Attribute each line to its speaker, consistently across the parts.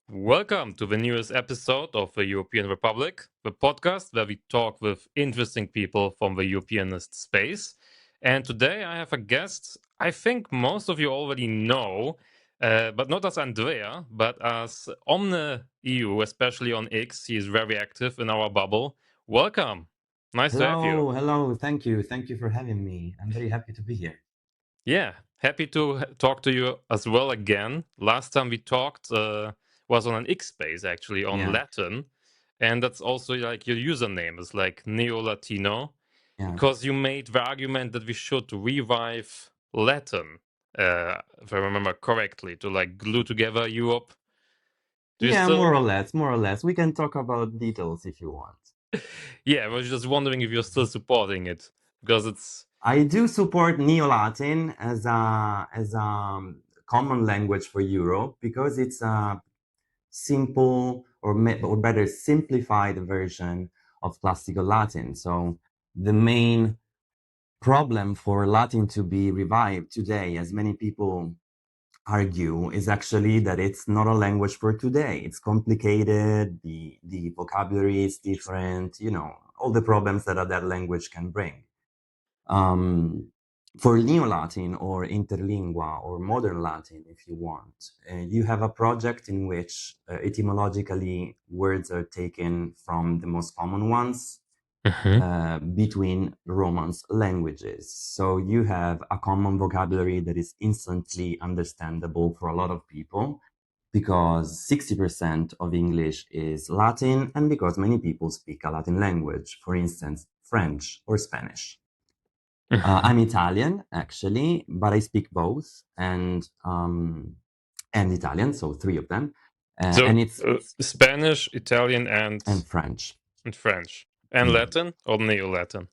Speaker 1: Welcome to the newest episode of the European Republic, the podcast where we talk with interesting people from the Europeanist space. And today I have a guest I think most of you already know, but not as Andrea, but as Omne EU, especially on X. He is very active in our bubble. Welcome. Nice to have you.
Speaker 2: Hello. Thank you. Thank you for having me. I'm very happy to be here.
Speaker 1: Yeah, happy to talk to you as well again. Last time we talked was on an X space, actually, on
Speaker 2: Yeah,
Speaker 1: Latin. And that's also like your username is like Neo Latino,
Speaker 2: yeah.
Speaker 1: because you made the argument that we should revive Latin, if I remember correctly, to like glue together Europe. Do you
Speaker 2: Yeah, more
Speaker 1: still?
Speaker 2: or less, more or less. We can talk about details if you want.
Speaker 1: Yeah, I was just wondering if you're still supporting it, because it's.
Speaker 2: I do support Neo-Latin as a common language for Europe because it's a simple or better simplified version of classical Latin. So the main problem for Latin to be revived today, as many people argue, is actually that it's not a language for today. It's complicated, the vocabulary is different, all the problems that language can bring. Um, for Neo-Latin or Interlingua or Modern Latin, if you want, you have a project in which etymologically words are taken from the most common ones
Speaker 1: Mhm.
Speaker 2: between Romance languages. So you have a common vocabulary that is instantly understandable for a lot of people because 60% of English is Latin and because many people speak a Latin language, for instance, French or Spanish.
Speaker 1: Mhm.
Speaker 2: I'm Italian actually, but I speak both and Italian, so three of them,
Speaker 1: So
Speaker 2: and it's
Speaker 1: Spanish, Italian,
Speaker 2: and French.
Speaker 1: and French and
Speaker 2: Yeah.
Speaker 1: Latin or Neo-Latin.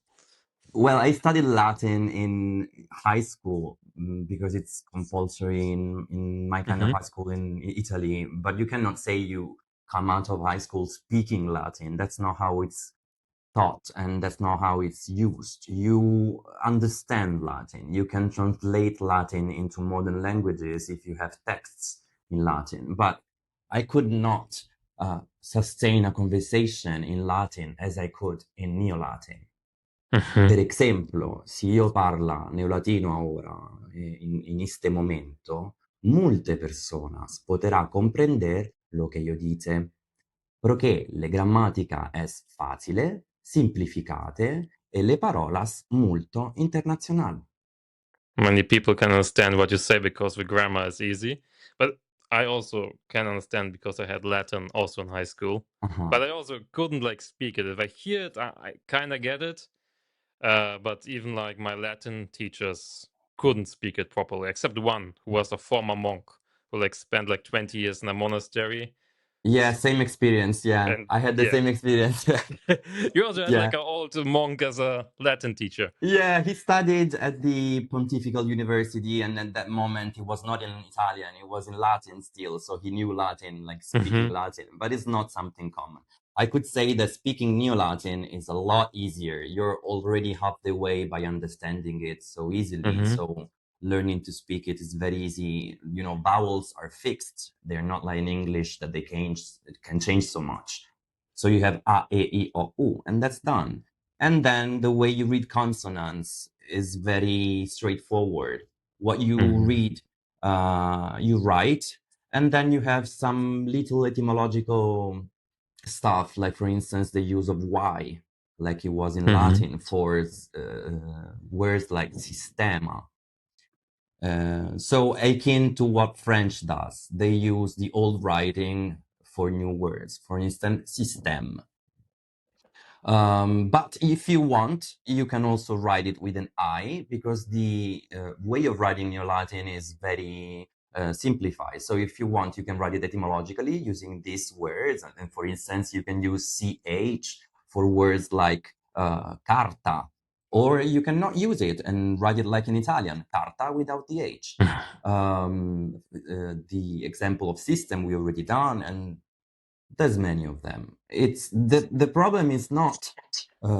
Speaker 2: Well, I studied Latin in high school because it's compulsory in my kind of
Speaker 1: Hmm.
Speaker 2: high school in Italy. But you cannot say you come out of high school speaking Latin. That's not how it's taught and that's not how it's used. You understand Latin. You can translate Latin into modern languages if you have texts in Latin. But I could not sustain a conversation in Latin as I could in Neo-Latin.
Speaker 1: Hmm.
Speaker 2: Per esempio, se io parla neolatino ahora, en este momento, multe personas poderá comprender lo que yo dice, perché le grammatica es facile, simplificate e le parolas molto internazionali.
Speaker 1: Many people can understand what you say because the grammar is easy, but I also can understand because I had Latin also in high school,
Speaker 2: Uh-huh.
Speaker 1: but I also couldn't like speak it. If I hear it, I kind of get it, but even like my Latin teachers couldn't speak it properly, except one who was a former monk who like spent like 20 years in a monastery.
Speaker 2: Yeah, same experience. Yeah,
Speaker 1: And
Speaker 2: I had the
Speaker 1: yeah,
Speaker 2: same experience.
Speaker 1: you also had
Speaker 2: Yeah.
Speaker 1: like an old monk as a Latin teacher.
Speaker 2: Yeah, he studied at the Pontifical University, and at that moment he was not in Italian, he was in Latin still, so he knew Latin, like speaking
Speaker 1: Hmm.
Speaker 2: Latin, but it's not something common. I could say that speaking Neo-Latin is a lot easier. You're already half the way by understanding it so easily,
Speaker 1: Hmm.
Speaker 2: so learning to speak it is very easy. Vowels are fixed. They're not like in English that it can change so much. So you have a, e, I, o, u, and that's done. And then the way you read consonants is very straightforward. What you
Speaker 1: Hmm.
Speaker 2: read, you write, and then you have some little etymological stuff, like for instance, the use of y, like it was in
Speaker 1: Hmm.
Speaker 2: Latin for words like sistema. So akin to what French does, they use the old writing for new words. For instance, système. But if you want, you can also write it with an I because the way of writing Neo Latin is very simplified. So if you want, you can write it etymologically using these words. And for instance, you can use CH for words like carta, or you cannot use it and write it like in Italian, carta without the H. The example of system we already done, and there's many of them. It's the problem is not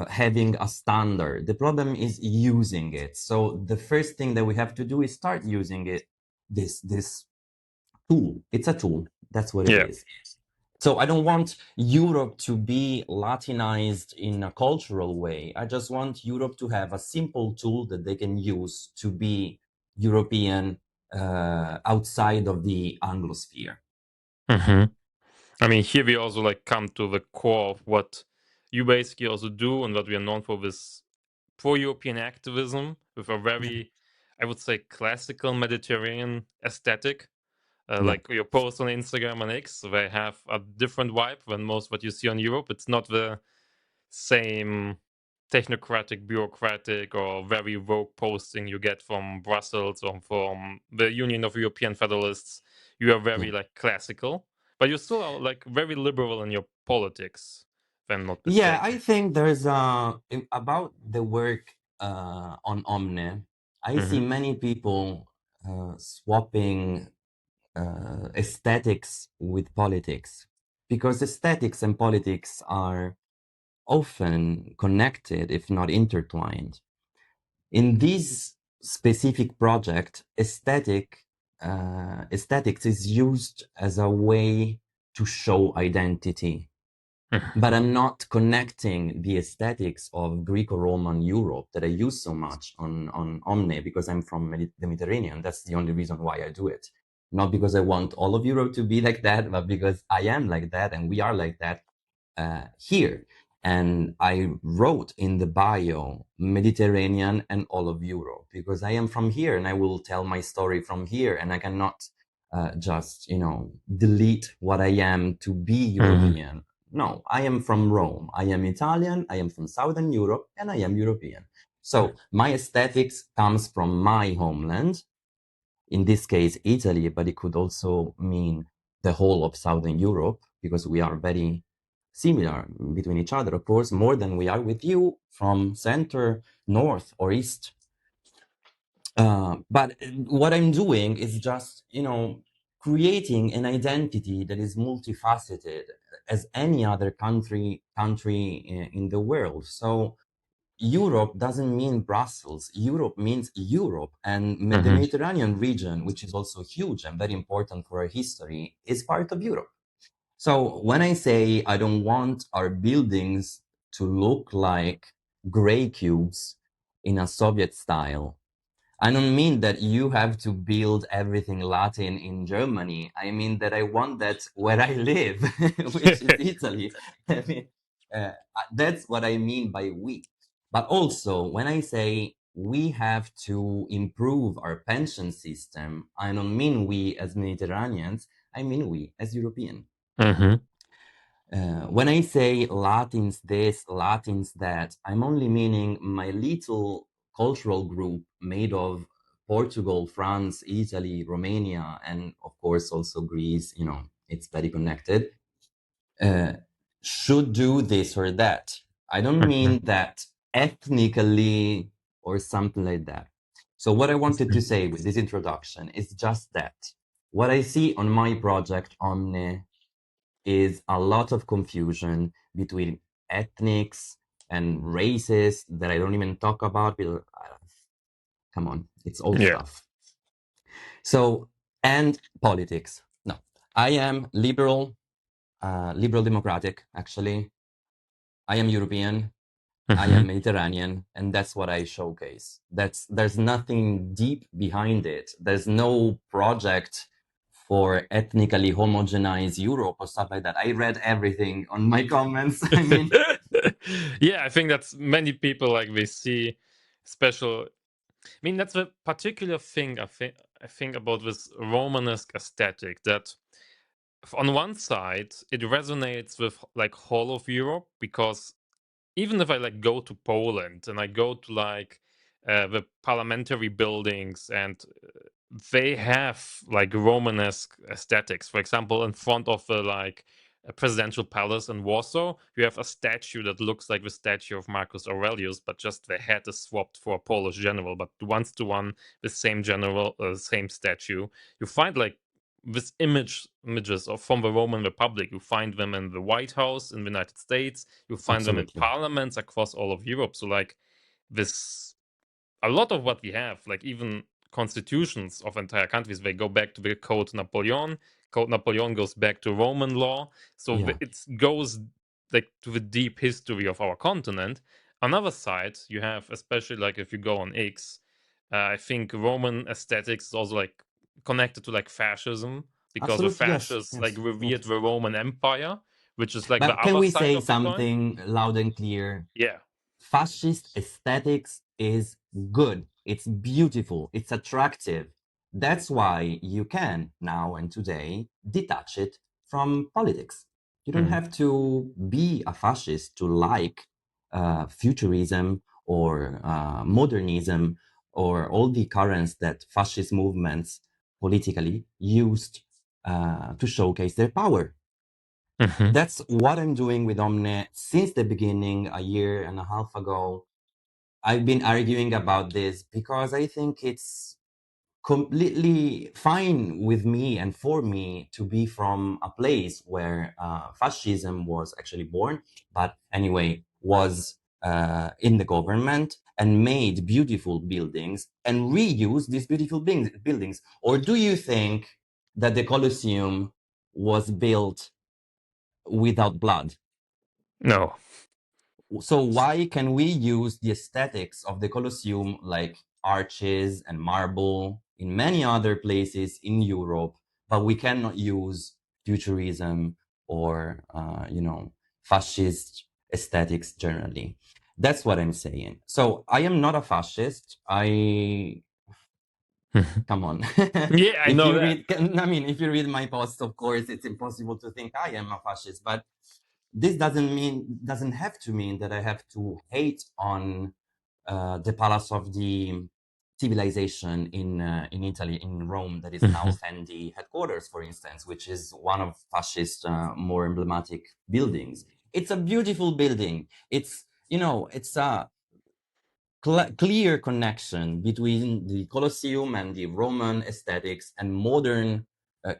Speaker 2: having a standard. The problem is using it. So the first thing that we have to do is start using it. This tool. It's a tool. That's what it
Speaker 1: Yeah.
Speaker 2: is. So I don't want Europe to be Latinized in a cultural way. I just want Europe to have a simple tool that they can use to be European outside of the Anglosphere.
Speaker 1: Hmm. I mean, here we also like come to the core of what you basically also do and what we are known for, this pro-European activism with a
Speaker 2: Yeah.
Speaker 1: very, I would say, classical Mediterranean aesthetic.
Speaker 2: Yeah.
Speaker 1: Like your posts on Instagram and X, they have a different vibe than most what you see on Europe. It's not the same technocratic, bureaucratic, or very rogue posting you get from Brussels or from the Union of European Federalists. You are
Speaker 2: Yeah.
Speaker 1: very like classical, but you're still like very liberal in your politics, if I'm not
Speaker 2: Yeah, I
Speaker 1: mistaken.
Speaker 2: think there's about the work on Omne. I see
Speaker 1: Hmm.
Speaker 2: many people swapping aesthetics with politics because aesthetics and politics are often connected, if not intertwined. In this specific project, aesthetics is used as a way to show identity, but I'm not connecting the aesthetics of Greco-Roman Europe that I use so much on Omne because I'm from the Mediterranean. That's the only reason why I do it. Not because I want all of Europe to be like that, but because I am like that and we are like that here. And I wrote in the bio Mediterranean and all of Europe because I am from here and I will tell my story from here and I cannot just, delete what I am to be
Speaker 1: Hmm.
Speaker 2: European. No, I am from Rome. I am Italian. I am from Southern Europe and I am European. So my aesthetics comes from my homeland, in this case, Italy, but it could also mean the whole of Southern Europe, because we are very similar between each other, of course, more than we are with you from center, north, or east. But what I'm doing is just, creating an identity that is multifaceted as any other country in the world. So Europe doesn't mean Brussels. Europe means Europe. And the
Speaker 1: Hmm.
Speaker 2: Mediterranean region, which is also huge and very important for our history, is part of Europe. So when I say I don't want our buildings to look like gray cubes in a Soviet style, I don't mean that you have to build everything Latin in Germany. I mean that I want that where I live, which is Italy. I mean, that's what I mean by we. But also, when I say we have to improve our pension system, I don't mean we as Mediterraneans, I mean we as European.
Speaker 1: Hmm.
Speaker 2: When I say Latins this, Latins that, I'm only meaning my little cultural group made of Portugal, France, Italy, Romania, and of course also Greece, it's very connected, uh, should do this or that. I don't
Speaker 1: Hmm.
Speaker 2: mean that ethnically or something like that. So what I wanted to say with this introduction is just that. What I see on my project, Omne, is a lot of confusion between ethnics and races that I don't even talk about. Come on, it's old
Speaker 1: Yeah.
Speaker 2: stuff. So, and politics. No, I am liberal, liberal democratic, actually. I am European. I am
Speaker 1: Hmm.
Speaker 2: Mediterranean, and that's what I showcase. There's nothing deep behind it. There's no project for ethnically homogenize Europe or stuff like that. I read everything on my comments. I mean,
Speaker 1: Yeah, I think that's many people like they see special. I mean, that's a particular thing I think about this Romanesque aesthetic that on one side it resonates with like whole of Europe because even if I like go to Poland and I go to like the parliamentary buildings and they have like Romanesque aesthetics. For example, in front of the like a presidential palace in Warsaw, you have a statue that looks like the statue of Marcus Aurelius, but just the head is swapped for a Polish general, but once to one, the same general, same statue. You find like this images of from the Roman Republic. You find them in the White House in the United States. You find them in
Speaker 2: absolutely.
Speaker 1: parliaments across all of Europe. So like this a lot of what we have, like even constitutions of entire countries, they go back to the Code Napoleon, Code Napoleon goes back to Roman law. So
Speaker 2: Yeah,
Speaker 1: it goes like to the deep history of our continent. Another side, you have, especially like if you go on X, I think Roman aesthetics is also like connected to like fascism because the
Speaker 2: absolutely. Yes,
Speaker 1: fascists like
Speaker 2: yes,
Speaker 1: revered
Speaker 2: yes.
Speaker 1: the Roman Empire, which is like the
Speaker 2: But can
Speaker 1: other
Speaker 2: we
Speaker 1: side
Speaker 2: say
Speaker 1: of the coin.
Speaker 2: something loud and clear?
Speaker 1: Yeah.
Speaker 2: Fascist aesthetics is good. It's beautiful. It's attractive. That's why you can now and today detach it from politics. You don't
Speaker 1: Mhm.
Speaker 2: have to be a fascist to like futurism or modernism or all the currents that fascist movements politically used to showcase their power.
Speaker 1: Mhm.
Speaker 2: That's what I'm doing with Omne since the beginning, a year and a half ago. I've been arguing about this because I think it's completely fine with me and for me to be from a place where fascism was actually born, but anyway, was in the government and made beautiful buildings and reuse these beautiful buildings. Or do you think that the Colosseum was built without blood?
Speaker 1: No.
Speaker 2: So why can we use the aesthetics of the Colosseum, like arches and marble, in many other places in Europe, but we cannot use futurism or fascist aesthetics generally? That's what I'm saying. So I am not a fascist. I
Speaker 1: Mhm.
Speaker 2: come on.
Speaker 1: Yeah, I
Speaker 2: If
Speaker 1: know
Speaker 2: you
Speaker 1: that.
Speaker 2: read, I mean, if you read my post, of course, it's impossible to think I am a fascist, but this doesn't have to mean that I have to hate on the palace of the civilization in Italy, in Rome, that is now
Speaker 1: Mhm.
Speaker 2: Fendi headquarters, for instance, which is one of fascist more emblematic buildings. It's a beautiful building. It's a clear connection between the Colosseum and the Roman aesthetics and modern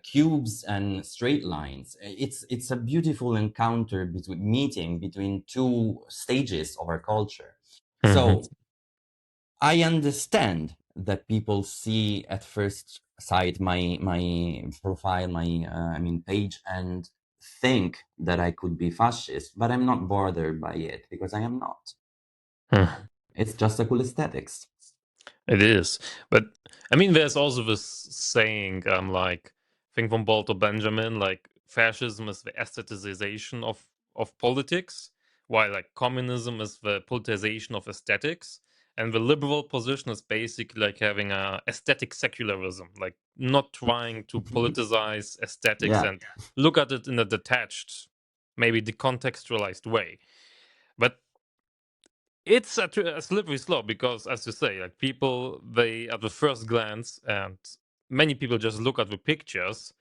Speaker 2: cubes and straight lines. It's a beautiful encounter between meeting between two stages of our culture.
Speaker 1: Mhm.
Speaker 2: So I understand that people see at first sight my profile, my page, and think that I could be fascist, but I'm not bothered by it because I am not.
Speaker 1: Mhm.
Speaker 2: It's just a cool aesthetics.
Speaker 1: It is. But I mean, there's also this saying, like, thing from Walter Benjamin, like, fascism is the aestheticization of politics, while like communism is the politicization of aesthetics. And the liberal position is basically like having a aesthetic secularism, like not trying to politicize aesthetics
Speaker 2: Yeah.
Speaker 1: and look at it in a detached, maybe decontextualized way. But it's a slippery slope because, as you say, like people, they at the first glance, and many people just look at the pictures,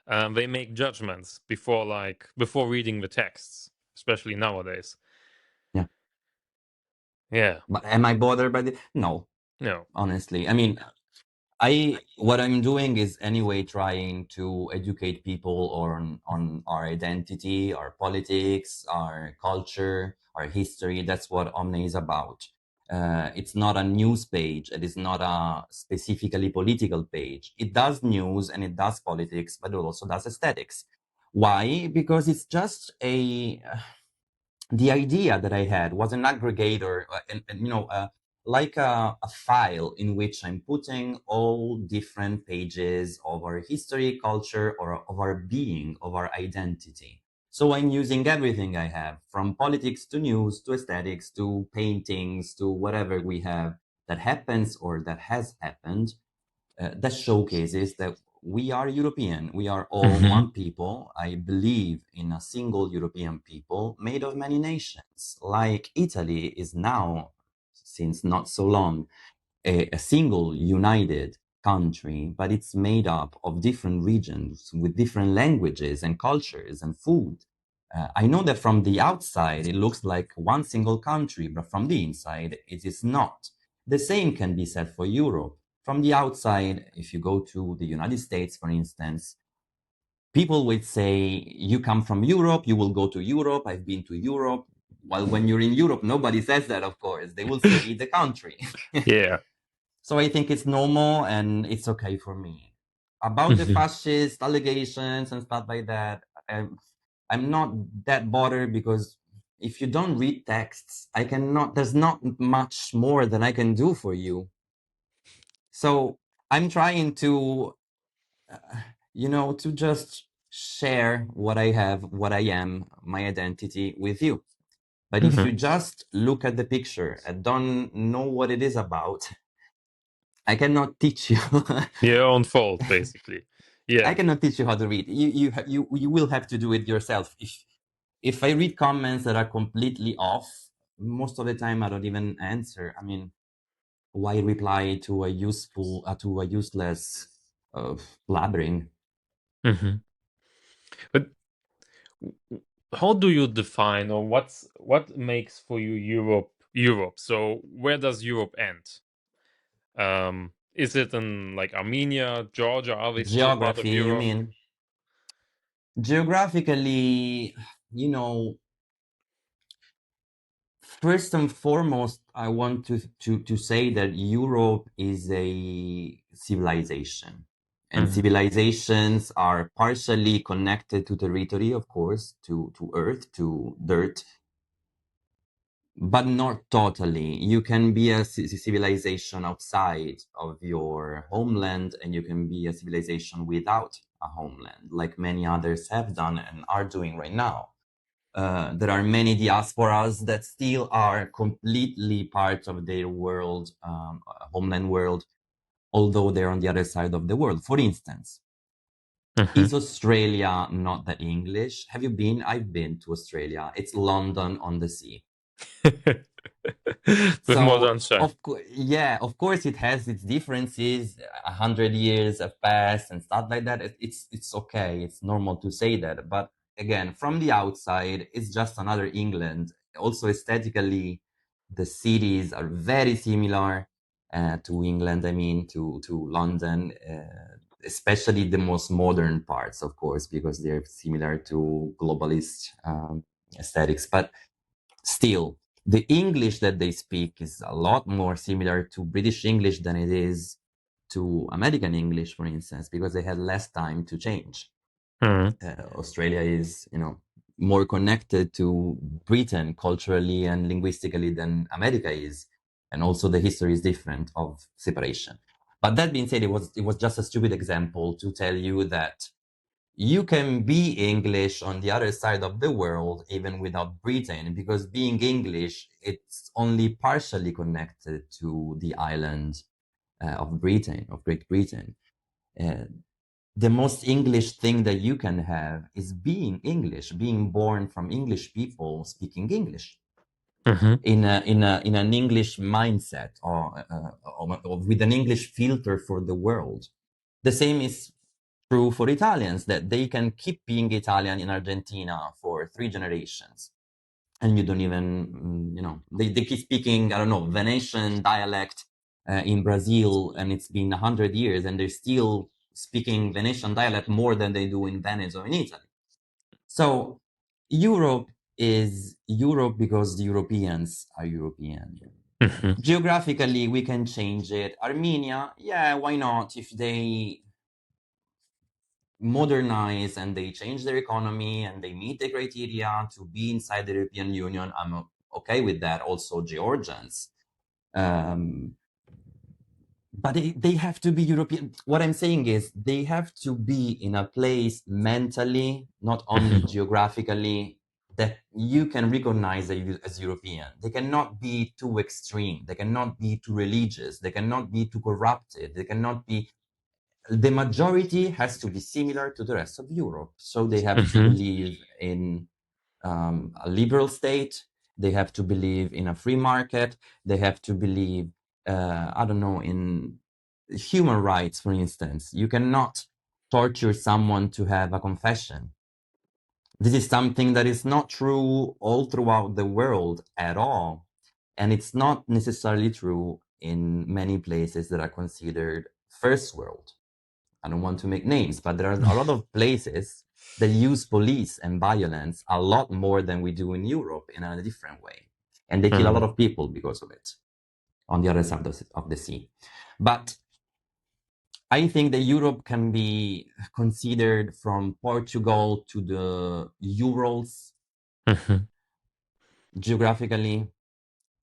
Speaker 1: they make judgments before reading the texts, especially nowadays.
Speaker 2: Yeah.
Speaker 1: Yeah,
Speaker 2: But am I bothered by this? No,
Speaker 1: no.
Speaker 2: honestly. I mean, I what I'm doing is anyway trying to educate people on our identity, our politics, our culture, our history. That's what Omne is about. It's not a news page. It is not a specifically political page. It does news and it does politics, but it also does aesthetics. Why? Because it's just a the idea that I had was an aggregator, like a file in which I'm putting all different pages of our history, culture, or of our being, of our identity. So I'm using everything I have, from politics to news to aesthetics to paintings to whatever we have that happens or that has happened, that showcases that we are European. We are all
Speaker 1: Hmm.
Speaker 2: one people. I believe in a single European people made of many nations. Like Italy is now, since not so long, a single united country, but it's made up of different regions with different languages and cultures and food. I know that from the outside it looks like one single country, but from the inside it is not. The same can be said for Europe. From the outside, if you go to the United States, for instance, people would say, you come from Europe, you will go to Europe, I've been to Europe. While when you're in Europe, nobody says that, of course. They will say the country.
Speaker 1: Yeah.
Speaker 2: So I think it's normal and it's okay for me. About the
Speaker 1: Mhm.
Speaker 2: fascist allegations and stuff like that, I'm not that bothered because if you don't read texts, I cannot, there's not much more than I can do for you. So I'm trying to, to just share what I have, what I am, my identity with you. But if you
Speaker 1: Mhm.
Speaker 2: just look at the picture and don't know what it is about, I cannot teach you.
Speaker 1: Your own fault, basically.
Speaker 2: I
Speaker 1: Yeah.
Speaker 2: cannot teach you how to read. You will have to do it yourself. If I read comments that are completely off, most of the time I don't even answer. I mean, why reply to a useless blabbering?
Speaker 1: Mhm. But how do you define, or what makes for you Europe? So where does Europe end? Is it in like Armenia, Georgia? Are they still part of
Speaker 2: Geography, you
Speaker 1: Europe?
Speaker 2: mean? Geographically, you know, first and foremost, I want to say that Europe is a civilization. And
Speaker 1: Mhm.
Speaker 2: civilizations are partially connected to territory, of course, to earth, to dirt, but not totally. You can be a civilization outside of your homeland, and you can be a civilization without a homeland, like many others have done and are doing right now. There are many diasporas that still are completely part of their world, homeland world, although they're on the other side of the world. For instance,
Speaker 1: Mhm.
Speaker 2: is Australia not that English? Have you been? I've been to Australia. It's London on the sea.
Speaker 1: With more
Speaker 2: So
Speaker 1: sunshine.
Speaker 2: yeah, of course it has its differences. 100 years have passed and stuff like that. It's okay. It's normal to say that. But again, from the outside, it's just another England. Also aesthetically, the cities are very similar to England. I mean, to London, especially the most modern parts, of course, because they're similar to globalist aesthetics. But still, the English that they speak is a lot more similar to British English than it is to American English, for instance, because they had less time to change.
Speaker 1: Mhm.
Speaker 2: Australia is, more connected to Britain culturally and linguistically than America is, and also the history is different of separation. But that being said, it was just a stupid example to tell you that you can be English on the other side of the world even without Britain, because being English, it's only partially connected to the island of Britain, of Great Britain. Uh, the most English thing that you can have is being English, being born from English people speaking English
Speaker 1: Mhm.
Speaker 2: in an English mindset, or with an English filter for the world. The same is true for Italians, that they can keep being Italian in Argentina for 3 generations. And you don't even, they keep speaking, I don't know, Venetian dialect in Brazil, and it's been 100 years, and they're still speaking Venetian dialect more than they do in Venice or in Italy. So Europe is Europe because the Europeans are European.
Speaker 1: Mhm.
Speaker 2: Geographically, we can change it. Armenia, yeah, why not? If they modernize and they change their economy and they meet the criteria to be inside the European Union, I'm okay with that. Also, Georgians. Um, but they have to be European. What I'm saying is they have to be in a place mentally, not only
Speaker 1: Mhm.
Speaker 2: geographically, that you can recognize as European. They cannot be too extreme. They cannot be too religious. They cannot be too corrupted. They cannot be, the majority has to be similar to the rest of Europe. So they have to
Speaker 1: Mhm.
Speaker 2: believe in a liberal state. They have to believe in a free market. They have to believe, I don't know, in human rights, for instance. You cannot torture someone to have a confession. This is something that is not true all throughout the world at all. And it's not necessarily true in many places that are considered first world. I don't want to make names, but there are a lot of places that use police and violence a lot more than we do in Europe in a different way. And they kill a lot
Speaker 1: Mhm.
Speaker 2: of people because of it on the other side of the sea. But I think that Europe can be considered from Portugal to the Urals
Speaker 1: Mhm.
Speaker 2: geographically, but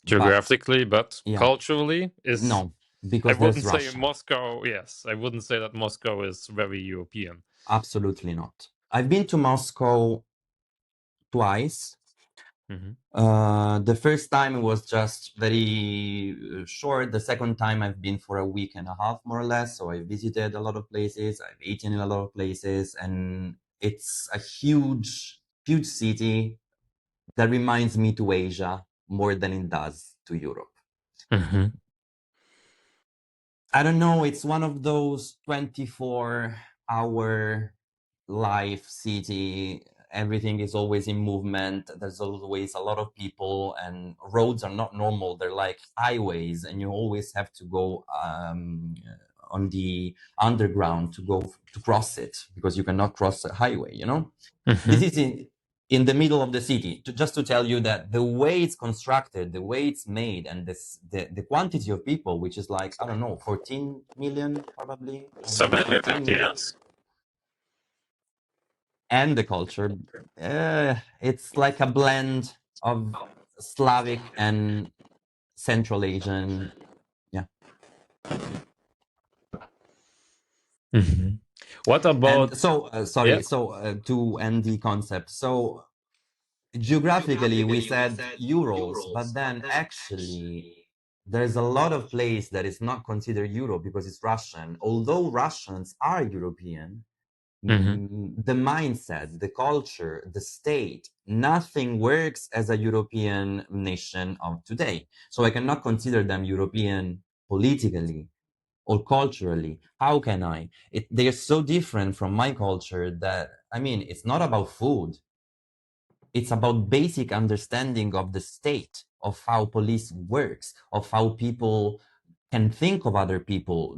Speaker 1: Geographically, but
Speaker 2: yeah,
Speaker 1: culturally is.
Speaker 2: no,
Speaker 1: I
Speaker 2: because there's
Speaker 1: wouldn't say
Speaker 2: Russia.
Speaker 1: Moscow. Yes, I wouldn't say that Moscow is very European.
Speaker 2: Absolutely not. I've been to Moscow twice.
Speaker 1: Hmm.
Speaker 2: The first time was just very short. The second time I've been for a week and a half, more or less. So I visited a lot of places. I've eaten in a lot of places, and it's a huge, huge city that reminds me to Asia more than it does to Europe.
Speaker 1: Hmm.
Speaker 2: I don't know. It's one of those 24-hour life city. Everything is always in movement. There's always a lot of people, and roads are not normal. They're like highways, and you always have to go on the underground to go to cross it because you cannot cross a highway. This
Speaker 1: Hmm.
Speaker 2: is in the middle of the city. Just to tell you that the way it's constructed, the way it's made, and the quantity of people, which is like, I don't know, 14 million probably, I don't know,
Speaker 1: 7
Speaker 2: 15 million,
Speaker 1: yes.
Speaker 2: and the culture, it's like a blend of Slavic and Central Asian. Yeah.
Speaker 1: Hmm. What
Speaker 2: And
Speaker 1: about?
Speaker 2: so,
Speaker 1: Yeah.
Speaker 2: sorry, so to end the concept. So geographically, we said Urals, but then actually, there's a lot of place that is not considered Europe because it's Russian. Although Russians are European,
Speaker 1: Hmm.
Speaker 2: the mindset, the culture, the state, nothing works as a European nation of today. So I cannot consider them European politically or culturally. How can I? They're so different from my culture that, I mean, it's not about food. It's about basic understanding of the state, of how police works, of how people can think of other people.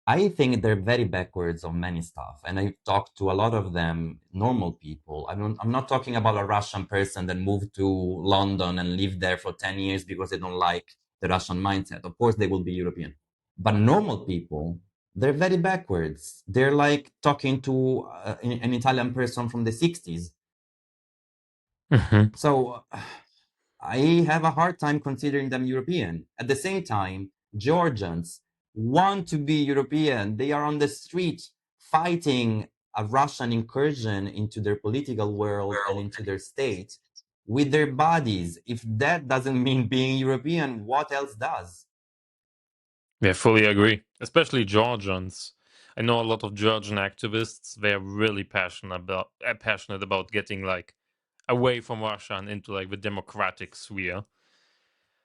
Speaker 2: I think they're very backwards on many stuff. And I've talked to a lot of them, normal people. I'm not talking about a Russian person that moved to London and lived there for 10 years because they don't like the Russian mindset. Of course, they will be European. But normal people, they're very backwards. They're like talking to an Italian person from the 60s.
Speaker 1: Hmm.
Speaker 2: So I have a hard time considering them European. At the same time, Georgians want to be European. They are on the street fighting a Russian incursion into their political world and into their state with their bodies. If that doesn't mean being European, what else does?
Speaker 1: Yeah, fully agree. Especially Georgians. I know a lot of Georgian activists. They are really passionate about getting like away from Russia and into like the democratic sphere.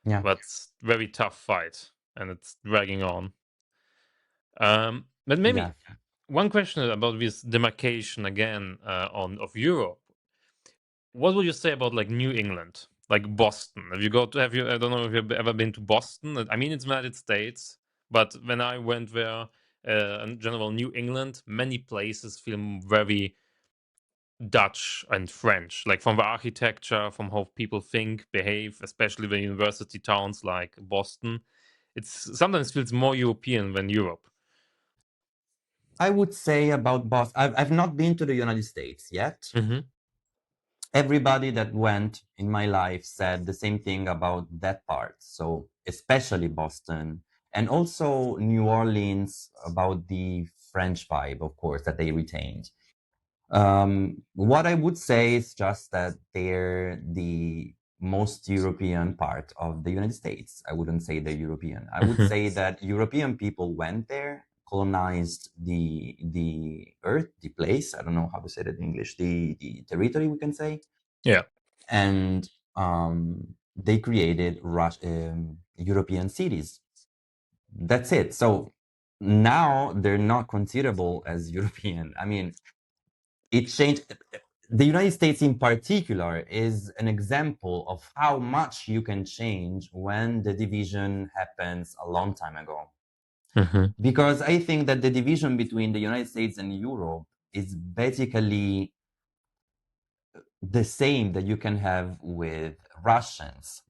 Speaker 2: Yeah,
Speaker 1: But very tough fight, and it's dragging on. But
Speaker 2: yeah.
Speaker 1: maybe one question about this demarcation again on of Europe. What would you say about like New England, like Boston? Have you? I don't know if you've ever been to Boston. I mean, it's United States, but when I went there, in general, New England, many places feel very Dutch and French, like from the architecture, from how people think, behave, especially the university towns like Boston. It's sometimes feels more European than Europe.
Speaker 2: I would say about Boston, I've not been to the United States yet.
Speaker 1: Hmm.
Speaker 2: Everybody that went in my life said the same thing about that part. So, especially Boston and also New Orleans about the French vibe, of course, that they retained. What I would say is just that they're the most European part of the United States. I wouldn't say they're European. I would
Speaker 1: Hmm.
Speaker 2: say that European people went there, colonized the earth, the place. I don't know how to say that in English. The territory, we can say,
Speaker 1: Yeah.
Speaker 2: and they created European cities. That's it. So now they're not considerable as European. I mean, it changed. The United States, in particular, is an example of how much you can change when the division happens a long time ago.
Speaker 1: Hmm.
Speaker 2: Because I think that the division between the United States and Europe is basically the same that you can have with Russians.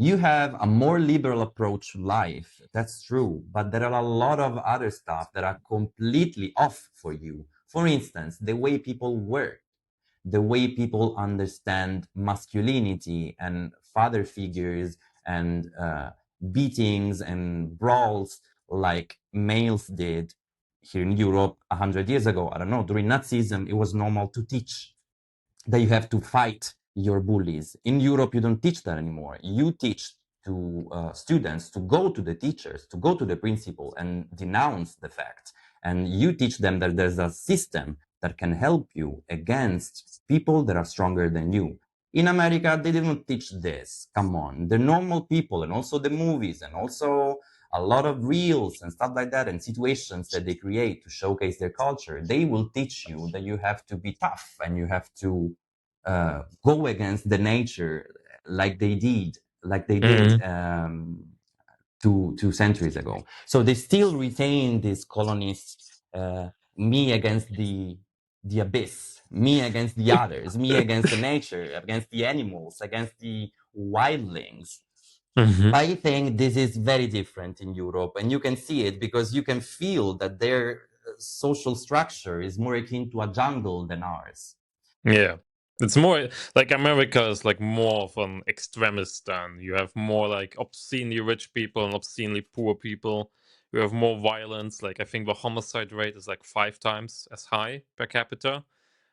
Speaker 2: You have a more liberal approach to life. That's true. But there are a lot of other stuff that are completely off for you. For instance, the way people work, the way people understand masculinity and father figures and beatings and brawls like males did here in Europe 100 years ago. I don't know, during Nazism, it was normal to teach that you have to fight your bullies. In Europe, you don't teach that anymore. You teach to students to go to the teachers, to go to the principal and denounce the fact. And you teach them that there's a system that can help you against people that are stronger than you. In America, they didn't teach this. Come on. The normal people and also the movies and also a lot of reels and stuff like that and situations that they create to showcase their culture, they will teach you that you have to be tough and you have to go against the nature like they did
Speaker 1: Hmm.
Speaker 2: 2 centuries ago. So they still retain this colonist me against the abyss, me against the others, me against the nature, against the animals, against the wildlings.
Speaker 1: Hmm.
Speaker 2: I think this is very different in Europe, and you can see it because you can feel that their social structure is more akin to a jungle than ours.
Speaker 1: Yeah. It's more like America is like more of an extremist than you have more like obscenely rich people and obscenely poor people. You have more violence. Like I think the homicide rate is like 5 times as high per capita.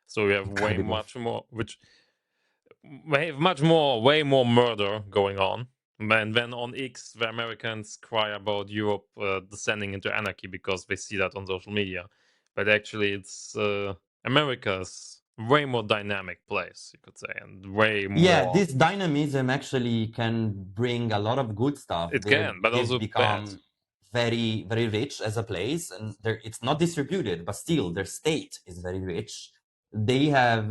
Speaker 1: So we have way
Speaker 2: Incredible.
Speaker 1: much more, which we have much more, way more murder going on. And then on X, the Americans cry about Europe descending into anarchy because they see that on social media. But actually, it's America's way more dynamic place, you could say, and way
Speaker 2: Yeah,
Speaker 1: more.
Speaker 2: this dynamism actually can bring a lot of good stuff.
Speaker 1: It can, but
Speaker 2: They've
Speaker 1: also bad.
Speaker 2: become very, very rich as a place, and it's not distributed, but still their state is very rich. They have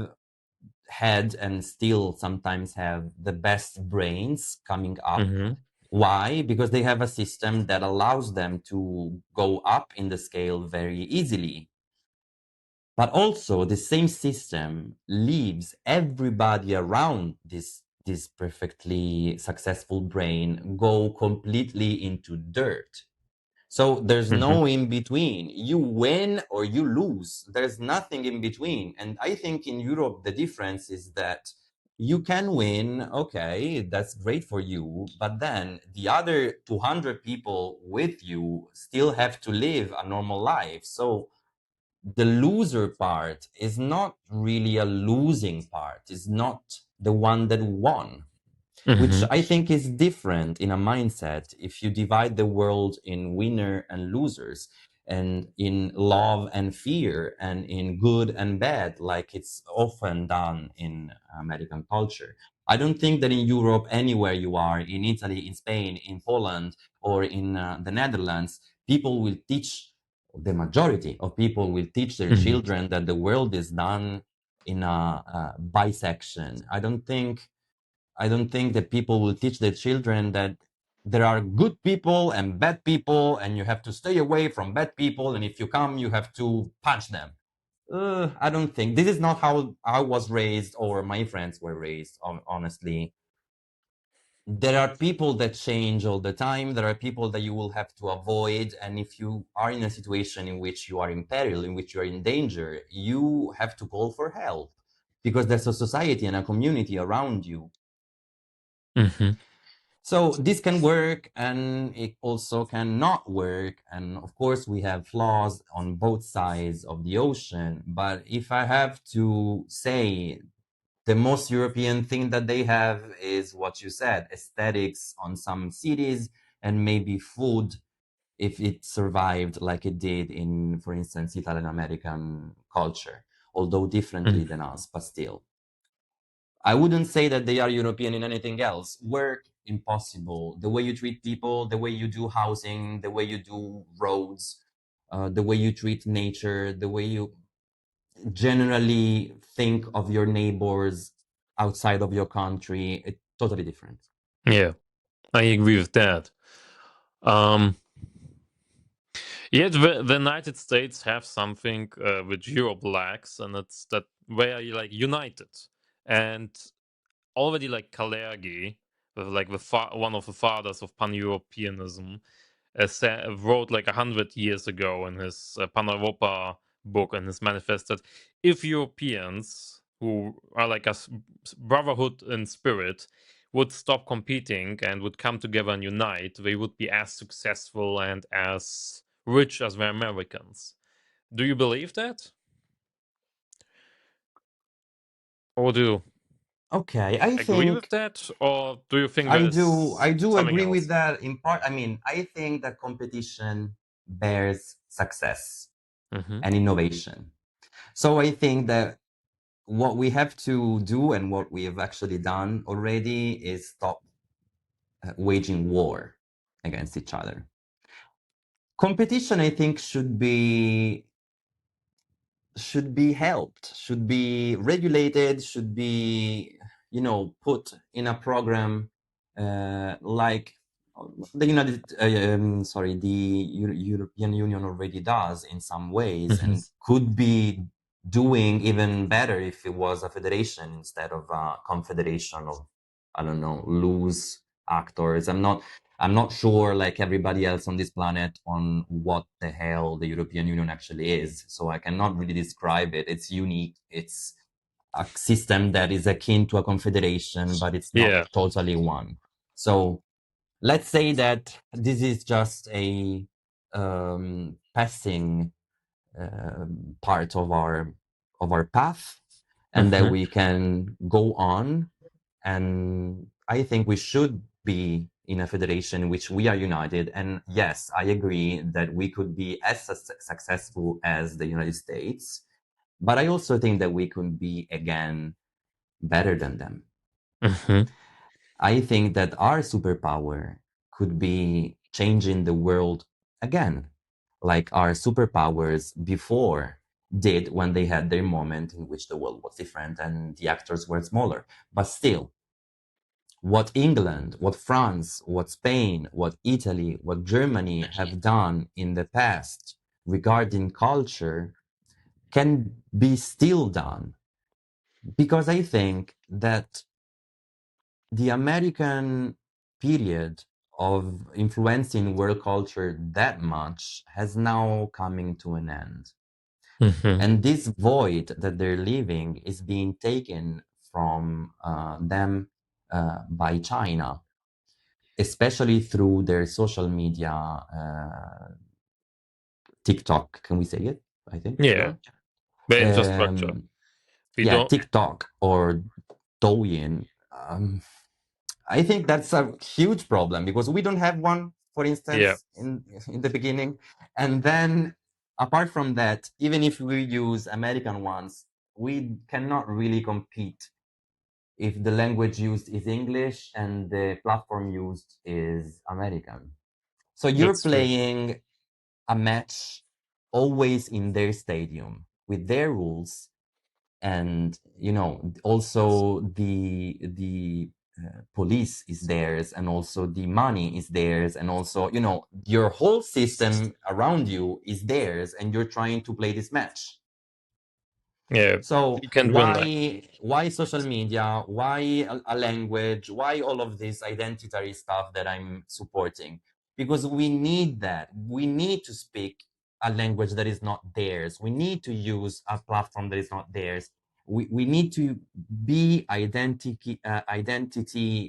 Speaker 2: had and still sometimes have the best brains coming up.
Speaker 1: Hmm.
Speaker 2: Why? Because they have a system that allows them to go up in the scale very easily. But also the same system leaves everybody around this perfectly successful brain go completely into dirt. So there's
Speaker 1: Hmm.
Speaker 2: no in between. You win or you lose. There's nothing in between. And I think in Europe the difference is that you can win, okay, that's great for you, but then the other 200 people with you still have to live a normal life. So the loser part is not really a losing part, is not the one that won, which
Speaker 1: Hmm.
Speaker 2: I think is different in a mindset if you divide the world in winner and losers and in love and fear and in good and bad, like it's often done in American culture. I don't think that in Europe, anywhere you are, in Italy, in Spain, in Poland, or in the Netherlands, people will teach, the majority of people will teach their
Speaker 1: Hmm.
Speaker 2: children that the world is done in a bisection. I don't think that people will teach their children that there are good people and bad people, and you have to stay away from bad people. And if you come, you have to punch them. I don't think this is not how I was raised or my friends were raised. Honestly, there are people that change all the time. There are people that you will have to avoid. And if you are in a situation in which you are in peril, in which you are in danger, you have to call for help because there's a society and a community around you.
Speaker 1: Hmm.
Speaker 2: So this can work and it also cannot work. And of course, we have flaws on both sides of the ocean. But if I have to say, the most European thing that they have is what you said, aesthetics on some cities and maybe food if it survived like it did in, for instance, Italian American culture, although differently than us, but still. I wouldn't say that they are European in anything else. Work, impossible. The way you treat people, the way you do housing, the way you do roads, the way you treat nature, the way you generally think of your neighbors outside of your country, it's totally different.
Speaker 1: Yeah, I agree with that. Um, Yeah, the United States have something which Europe lacks, and it's that we are like united. And already like Kalergi, like one of the fathers of pan-Europeanism, wrote like 100 years ago in his Pan-Europa book and his manifest that if Europeans who are like a brotherhood in spirit would stop competing and would come together and unite, they would be as successful and as rich as the Americans. Do you believe that? Or do you
Speaker 2: Okay, I
Speaker 1: agree with
Speaker 2: think
Speaker 1: that? Or do you think there
Speaker 2: I
Speaker 1: is
Speaker 2: do
Speaker 1: something
Speaker 2: agree with
Speaker 1: else?
Speaker 2: that in part. I mean, I think that competition bears success
Speaker 1: Mm-hmm.
Speaker 2: and innovation. So I think that what we have to do and what we have actually done already is stop waging war against each other. Competition, I think, should be helped, should be regulated, should be, put in a program like the United, sorry, the European Union already does in some ways,
Speaker 1: Mm-hmm.
Speaker 2: and could be doing even better if it was a federation instead of a confederation of, I don't know, loose actors. I'm not sure, like everybody else on this planet, on what the hell the European Union actually is. So I cannot really describe it. It's unique. It's a system that is akin to a confederation, but it's not
Speaker 1: Yeah.
Speaker 2: totally one. So let's say that this is just a passing part of our path, and that
Speaker 1: Mm-hmm.
Speaker 2: we can go on. And I think we should be in a federation in which we are united. And yes, I agree that we could be as successful as the United States, but I also think that we could be again better than them.
Speaker 1: Mm-hmm.
Speaker 2: I think that our superpower could be changing the world again, like our superpowers before did when they had their moment in which the world was different and the actors were smaller. But still, what England, what France, what Spain, what Italy, what Germany have done in the past regarding culture can be still done. Because I think that the American period of influencing world culture that much has now coming to an end.
Speaker 1: Mm-hmm.
Speaker 2: And this void that they're leaving is being taken from them by China, especially through their social media, TikTok. Can we say it? I think,
Speaker 1: Yeah.
Speaker 2: sure.
Speaker 1: The infrastructure.
Speaker 2: Um,
Speaker 1: We
Speaker 2: yeah,
Speaker 1: don't.
Speaker 2: TikTok or Douyin. I think that's a huge problem because we don't have one, for
Speaker 1: Yeah.
Speaker 2: instance, in the beginning. And then apart from that, even if we use American ones, we cannot really compete if the language used is English and the platform used is American. So you're
Speaker 1: That's true.
Speaker 2: playing a match always in their stadium with their rules, and also the police is theirs, and also the money is theirs, and also your whole system around you is theirs, and you're trying to play this match.
Speaker 1: Yeah.
Speaker 2: So
Speaker 1: You can win that.
Speaker 2: why social media? Why a language? Why all of this identitary stuff that I'm supporting? Because we need that. We need to speak a language that is not theirs. We need to use a platform that is not theirs. We need to be identity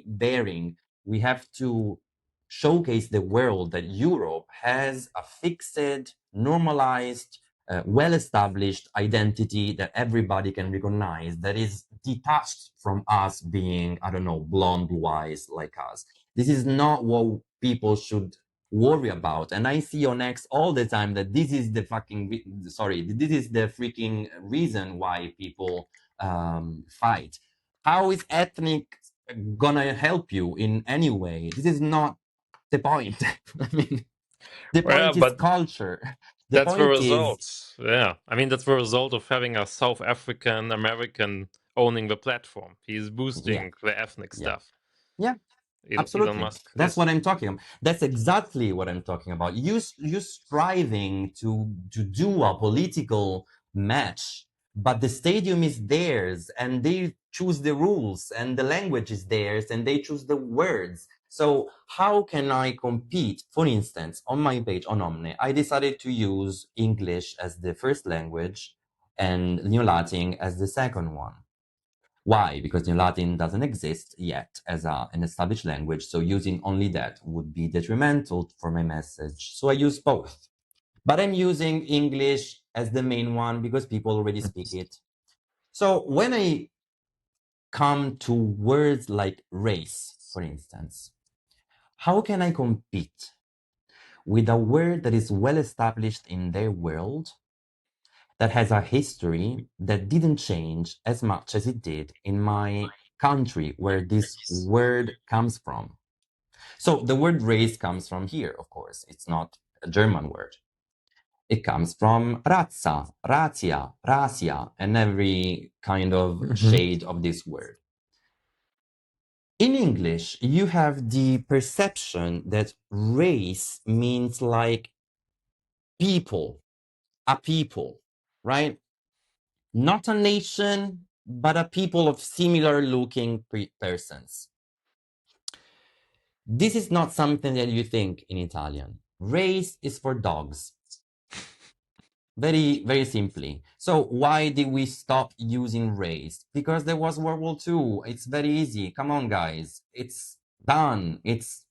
Speaker 2: bearing. We have to showcase the world that Europe has a fixed, normalized, well-established identity that everybody can recognize, that is detached from us being, I don't know, blonde, blue eyes like us. This is not what people should worry about. And I see on X all the time that this is the this is the freaking reason why people fight. How is ethnic gonna help you in any way? This is not the point. I mean, the
Speaker 1: Well, yeah,
Speaker 2: point is
Speaker 1: but
Speaker 2: culture. The
Speaker 1: that's the
Speaker 2: point is,
Speaker 1: result. Yeah. I mean, that's the result of having a South African American owning the platform. He's
Speaker 2: yeah,
Speaker 1: boosting the ethnic
Speaker 2: yeah,
Speaker 1: stuff.
Speaker 2: yeah,
Speaker 1: Elon
Speaker 2: absolutely.
Speaker 1: Musk
Speaker 2: That's
Speaker 1: is.
Speaker 2: what I'm talking about. That's exactly what I'm talking about. You striving to do a political match but the stadium is theirs and they choose the rules and the language is theirs and they choose the words. So how can I compete? For instance, on my page on Omne, I decided to use English as the first language and New Latin as the second one. Why? Because New Latin doesn't exist yet as an established language, so using only that would be detrimental for my message. So I use both. But I'm using English as the main one because people already speak it. So when I come to words like race, for instance, how can I compete with a word that is well established in their world, that has a history that didn't change as much as it did in my country where this word comes from? So the word race comes from here, of course. It's not a German word. It comes from razza, razia, rasia, and every kind of
Speaker 1: Mhm.
Speaker 2: shade of this word. In English, you have the perception that race means like people, a people, right? Not a nation, but a people of similar looking persons. This is not something that you think in Italian. Race is for dogs. Very, very simply. So why did we stop using race? Because there was World War II. It's very easy. Come on, guys. It's done. It's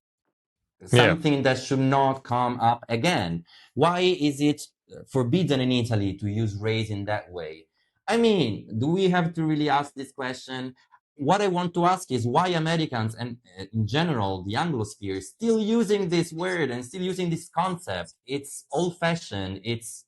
Speaker 1: Yeah.
Speaker 2: something that should not come up again. Why is it forbidden in Italy to use race in that way? I mean, do we have to really ask this question? What I want to ask is why Americans and in general the Anglosphere still using this word and still using this concept. It's old-fashioned. It's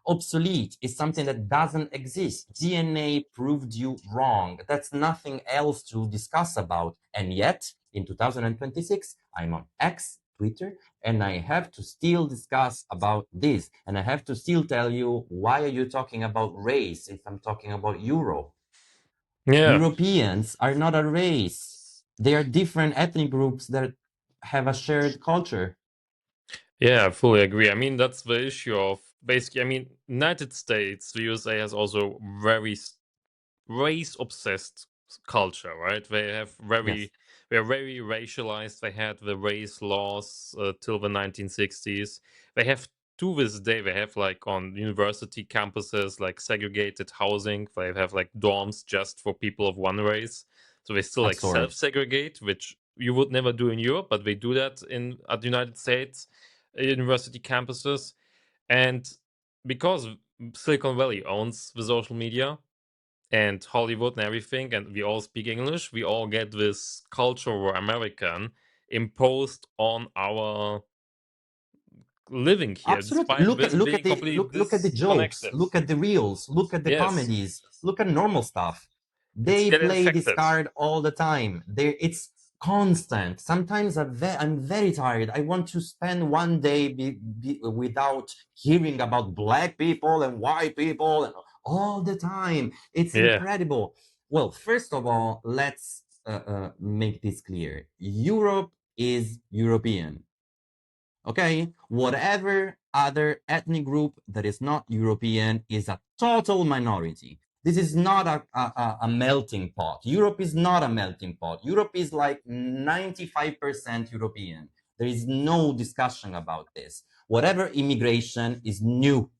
Speaker 2: obsolete. It's something that doesn't exist. DNA proved you wrong. That's nothing else to discuss about. And yet, in 2026, I'm on X, Twitter, and I have to still discuss about this. And I have to still tell you, why are you talking about race if I'm talking about Europe?
Speaker 1: Yeah.
Speaker 2: Europeans are not a race. They are different ethnic groups that have a shared culture.
Speaker 1: Yeah, I fully agree. I mean, that's the issue of basically, I mean, United States, the USA has also very race obsessed culture, right?
Speaker 2: Yes,
Speaker 1: They are very racialized. They had the race laws till the 1960s. They have to this day. They have like on university campuses like segregated housing. They have like dorms just for people of one race. So they still like
Speaker 2: absurd.
Speaker 1: self segregate, which you would never do in Europe, but they do that in at the United States university campuses. And because Silicon Valley owns the social media and Hollywood and everything, and we all speak English, we all get this culture or American imposed on our living here,
Speaker 2: Absolutely.
Speaker 1: despite this being completely
Speaker 2: Look at the jokes.
Speaker 1: disconnected.
Speaker 2: Look at the reels. Look at the
Speaker 1: Yes,
Speaker 2: comedies. Look at normal stuff.
Speaker 1: it's
Speaker 2: They
Speaker 1: get
Speaker 2: play this
Speaker 1: infected.
Speaker 2: card all the time. It's constant. Sometimes I'm very tired. I want to spend one day without hearing about black people and white people and all the time. It's
Speaker 1: Yeah,
Speaker 2: incredible. Well, first of all, let's make this clear. Europe is European. Okay, whatever other ethnic group that is not European is a total minority. This is not a melting pot. Europe is not a melting pot. Europe is like 95% European. There is no discussion about this. Whatever immigration is new.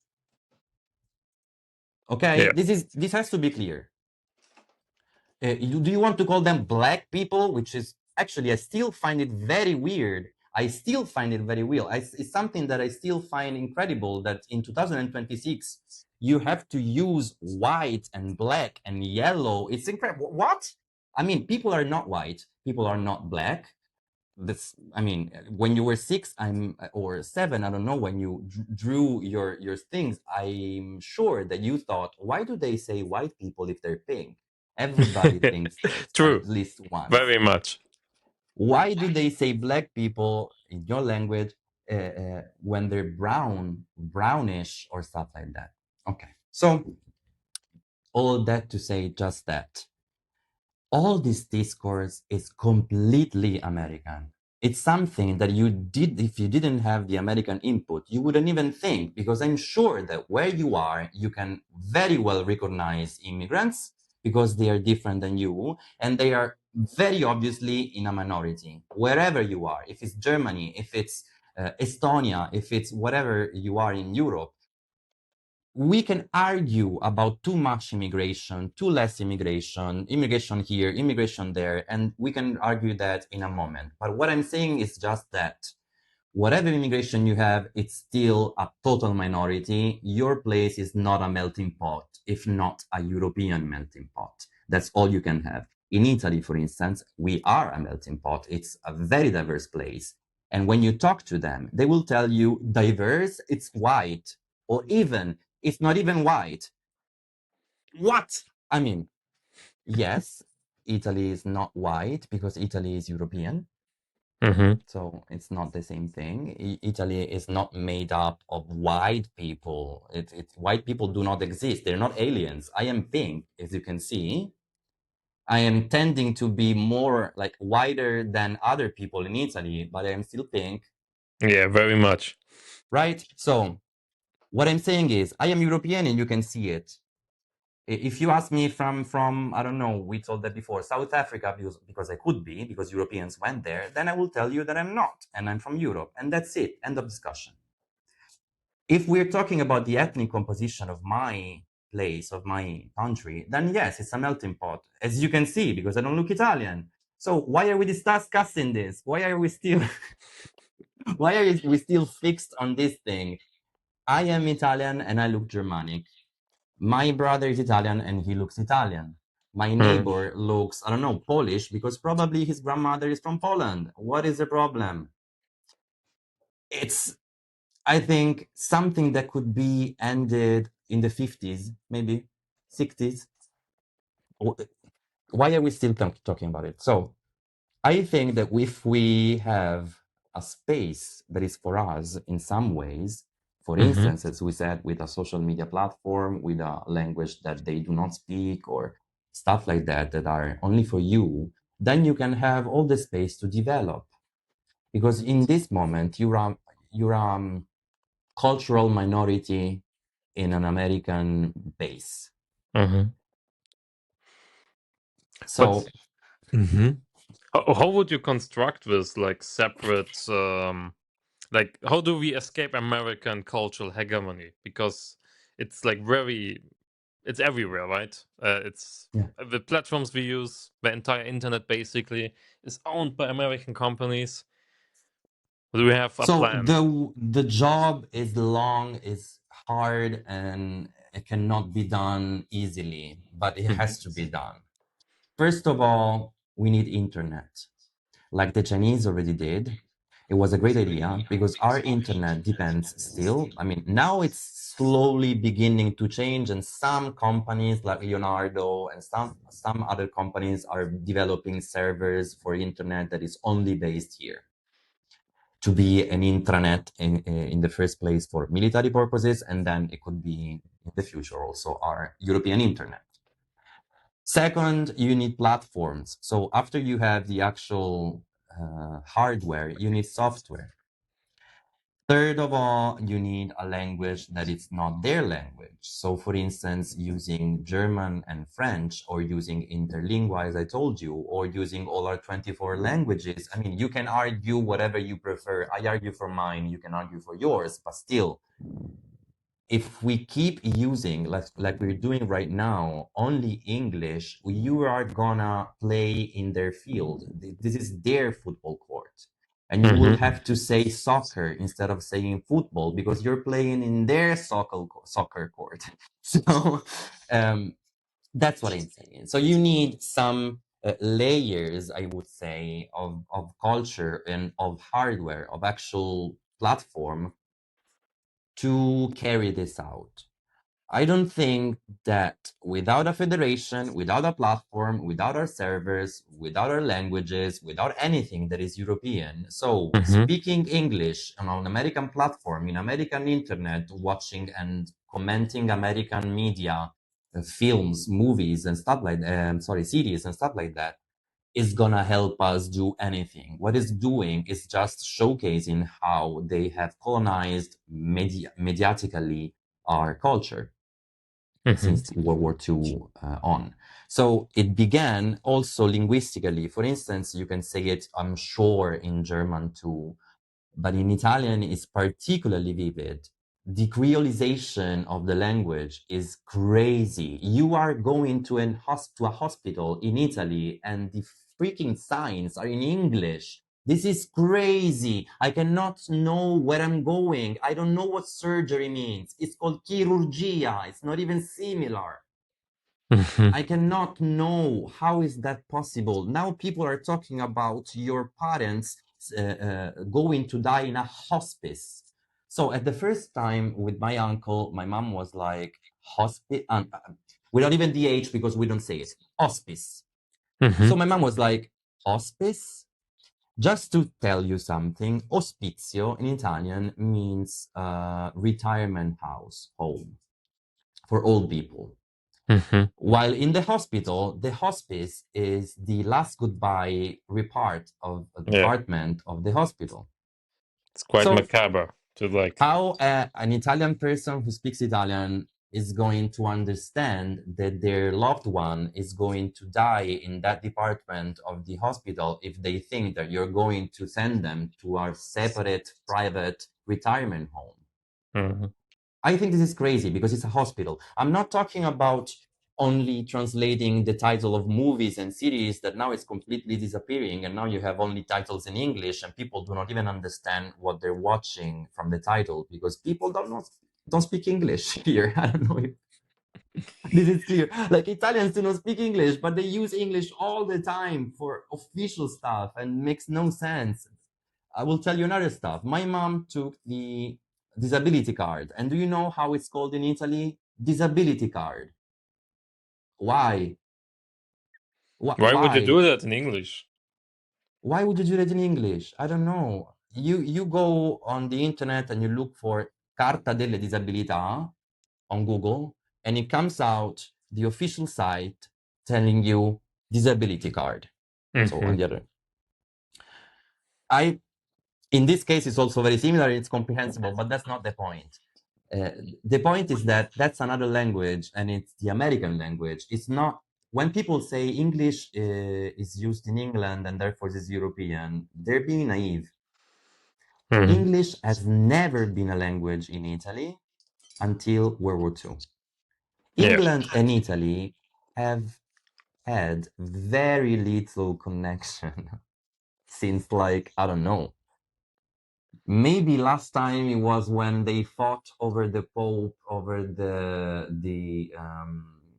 Speaker 2: Okay,
Speaker 1: yeah,
Speaker 2: this has to be clear. Do you want to call them black people? Which is actually, I still find it very weird. I still find it very weird. It's something that I still find incredible that in 2026, you have to use white and black and yellow. It's incredible. What? I mean, people are not white, people are not black. This, I mean, when you were six, or seven, I don't know, when you drew your things, I'm sure that you thought, why do they say white people if they're pink? Everybody thinks this
Speaker 1: true,
Speaker 2: at least once.
Speaker 1: very much.
Speaker 2: Why do they say black people in your language when they're brown, brownish, or stuff like that? Okay, so all that to say just that all this discourse is completely American. It's something that you did, if you didn't have the American input, you wouldn't even think, because I'm sure that where you are, you can very well recognize immigrants because they are different than you, and they are very obviously in a minority, wherever you are. If it's Germany, if it's Estonia, if it's whatever you are in Europe, we can argue about too much immigration, too less immigration, immigration here, immigration there, and we can argue that in a moment. But what I'm saying is just that whatever immigration you have, it's still a total minority. Your place is not a melting pot, if not a European melting pot. That's all you can have. In Italy, for instance, we are a melting pot. It's a very diverse place. And when you talk to them, they will tell you diverse, it's white, or even it's not even white. What? I mean, yes, Italy is not white because Italy is European.
Speaker 1: Mm-hmm.
Speaker 2: So it's not the same thing. Italy is not made up of white people. White people do not exist. They're not aliens. I am pink, as you can see. I am tending to be more like whiter than other people in Italy, but I am still pink,
Speaker 1: Yeah, very much.
Speaker 2: right? So what I'm saying is, I am European, and you can see it. If you ask me from I don't know, we told that before, South Africa, because I could be, because Europeans went there, then I will tell you that I'm not, and I'm from Europe, and that's it. End of discussion. If we're talking about the ethnic composition of my place, of my country, then yes, it's a melting pot, as you can see, because I don't look Italian. So why are we discussing this? Why are we still why are we still fixed on this thing? I am Italian and I look Germanic. My brother is Italian and he looks Italian. My
Speaker 1: Mm.
Speaker 2: neighbor looks, I don't know, Polish because probably his grandmother is from Poland. What is the problem? It's, I think, something that could be ended in the 50s, maybe 60s. Why are we still talking about it? So I think that if we have a space that is for us in some ways, for
Speaker 1: Mm-hmm.
Speaker 2: instance, as we said, with a social media platform, with a language that they do not speak, or stuff like that, that are only for you, then you can have all the space to develop. Because in this moment, you're a cultural minority in an American base.
Speaker 1: Mm-hmm. But
Speaker 2: So
Speaker 1: hmm how would you construct this like separate like how do we escape American cultural hegemony? Because it's like very it's everywhere, right? It's
Speaker 2: yeah.
Speaker 1: the platforms we use, the entire internet basically is owned by American companies. Do we have a
Speaker 2: So
Speaker 1: plan?
Speaker 2: the job is long, is hard, and it cannot be done easily, but it
Speaker 1: Mhm.
Speaker 2: has to be done. First of all, we need internet, like the Chinese already did. It was a great idea because our internet depends still. I mean, now it's slowly beginning to change, and some companies like Leonardo and some other companies are developing servers for internet that is only based here to be an intranet in the first place for military purposes, and then it could be in the future also our European internet. Second, you need platforms. So after you have the actual hardware, you need software. Third of all, you need a language that is not their language. So, for instance, using German and French, or using interlingua, as I told you, or using all our 24 languages. I mean, you can argue whatever you prefer. I argue for mine, you can argue for yours, but still, if we keep using, like we're doing right now, only English, you are gonna play in their field. This is their football court. And you will
Speaker 1: Mhm.
Speaker 2: have to say soccer instead of saying football because you're playing in their soccer court. So that's what I'm saying. So you need some layers, I would say, of culture and of hardware, of actual platform to carry this out. I don't think that without a federation, without a platform, without our servers, without our languages, without anything that is European, so
Speaker 1: Mhm.
Speaker 2: speaking English on an American platform, in American internet, watching and commenting American media, films, movies, and stuff like, sorry, series and stuff like that, is gonna help us do anything. What it's doing is just showcasing how they have colonized mediatically our culture
Speaker 1: Hmm.
Speaker 2: since World War II on. So it began also linguistically. For instance, you can say it, I'm sure, in German too, but in Italian it's particularly vivid. The creolization of the language is crazy. You are going to, to a hospital in Italy and the freaking signs are in English. This is crazy. I cannot know where I'm going. I don't know what surgery means. It's called chirurgia. It's not even similar.
Speaker 1: Hmm.
Speaker 2: I cannot know how is that possible. Now people are talking about your parents going to die in a hospice. So at the first time with my uncle, my mom was like hospice, without even the H because we don't say it, hospice.
Speaker 1: Hmm.
Speaker 2: So my mom was like, hospice? Just to tell you something, ospizio in Italian means retirement house, home for old people.
Speaker 1: Hmm.
Speaker 2: While in the hospital, the hospice is the last goodbye repart of a
Speaker 1: Yeah,
Speaker 2: department of the hospital.
Speaker 1: it's quite
Speaker 2: So,
Speaker 1: macabre to like.
Speaker 2: how an Italian person who speaks Italian is going to understand that their loved one is going to die in that department of the hospital if they think that you're going to send them to a separate private retirement home?
Speaker 1: Mhm.
Speaker 2: I think this is crazy because it's a hospital. I'm not talking about only translating the title of movies and series that now is completely disappearing and now you have only titles in English and people do not even understand what they're watching from the title because people don't speak English here. I don't know if this is clear. Like Italians do not speak English, but they use English all the time for official stuff and makes no sense. I will tell you another stuff. My mom took the disability card. And do you know how it's called in Italy? Disability card. Why?
Speaker 1: Why would you
Speaker 2: Why?
Speaker 1: do that in English?
Speaker 2: Why would you do that in English? I don't know. You go on the internet and you look for Carta delle Disabilità on Google, and it comes out the official site telling you disability card. So on
Speaker 1: Hmm.
Speaker 2: the other, I in this case it's also very similar. It's comprehensible, but that's not the point. Uh, the point is that that's another language and it's the American language. It's not, when people say English is used in England and therefore is European, they're being naive.
Speaker 1: Hmm.
Speaker 2: English has never been a language in Italy until World War II.
Speaker 1: Yeah.
Speaker 2: England and Italy have had very little connection since, like, I don't know, maybe last time it was when they fought over the Pope, over the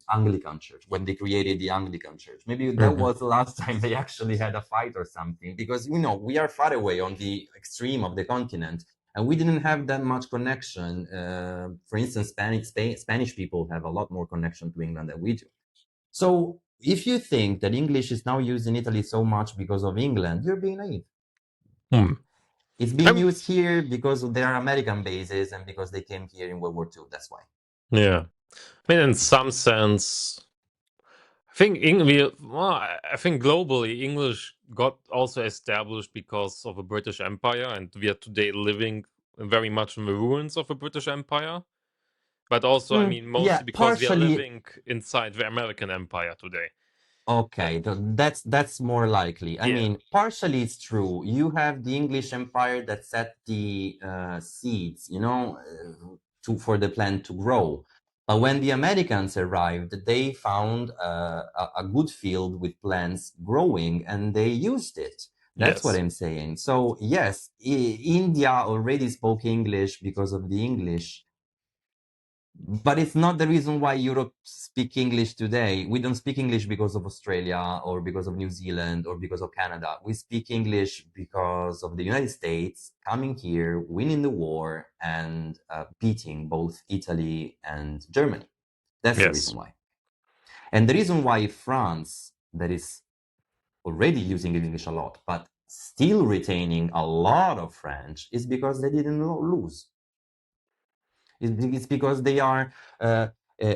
Speaker 2: Anglican Church, when they created the Anglican Church. Maybe that
Speaker 1: Hmm.
Speaker 2: was the last time they actually had a fight or something, because we are far away on the extreme of the continent, and we didn't have that much connection. For instance, Spanish people have a lot more connection to England than we do. So if you think that English is now used in Italy so much because of England, you're being naive.
Speaker 1: Hmm.
Speaker 2: It's being
Speaker 1: I'm,
Speaker 2: used here because there are American bases and because they came here in World War II. That's why.
Speaker 1: yeah. I mean, in some sense, I think well, I think globally English got also established because of the British Empire, and we are today living very much in the ruins of the British Empire. But also, I mean,
Speaker 2: Yeah,
Speaker 1: mostly because we are
Speaker 2: partially.
Speaker 1: living inside the American Empire today.
Speaker 2: Okay, that's more likely. I
Speaker 1: Yeah.
Speaker 2: mean, partially it's true. You have the English Empire that set the seeds, to for the plant to grow. But when the Americans arrived, they found a good field with plants growing, and they used it. That's what
Speaker 1: Yes.
Speaker 2: I'm saying. So yes, India already spoke English because of the English, but it's not the reason why Europe speak English today. We don't speak English because of Australia or because of New Zealand or because of Canada. We speak English because of the United States coming here, winning the war, and beating both Italy and Germany. That's the reason
Speaker 1: Yes.
Speaker 2: why. And the reason why France, that is already using English a lot, but still retaining a lot of French, is because they didn't lose. It's because they are uh, uh,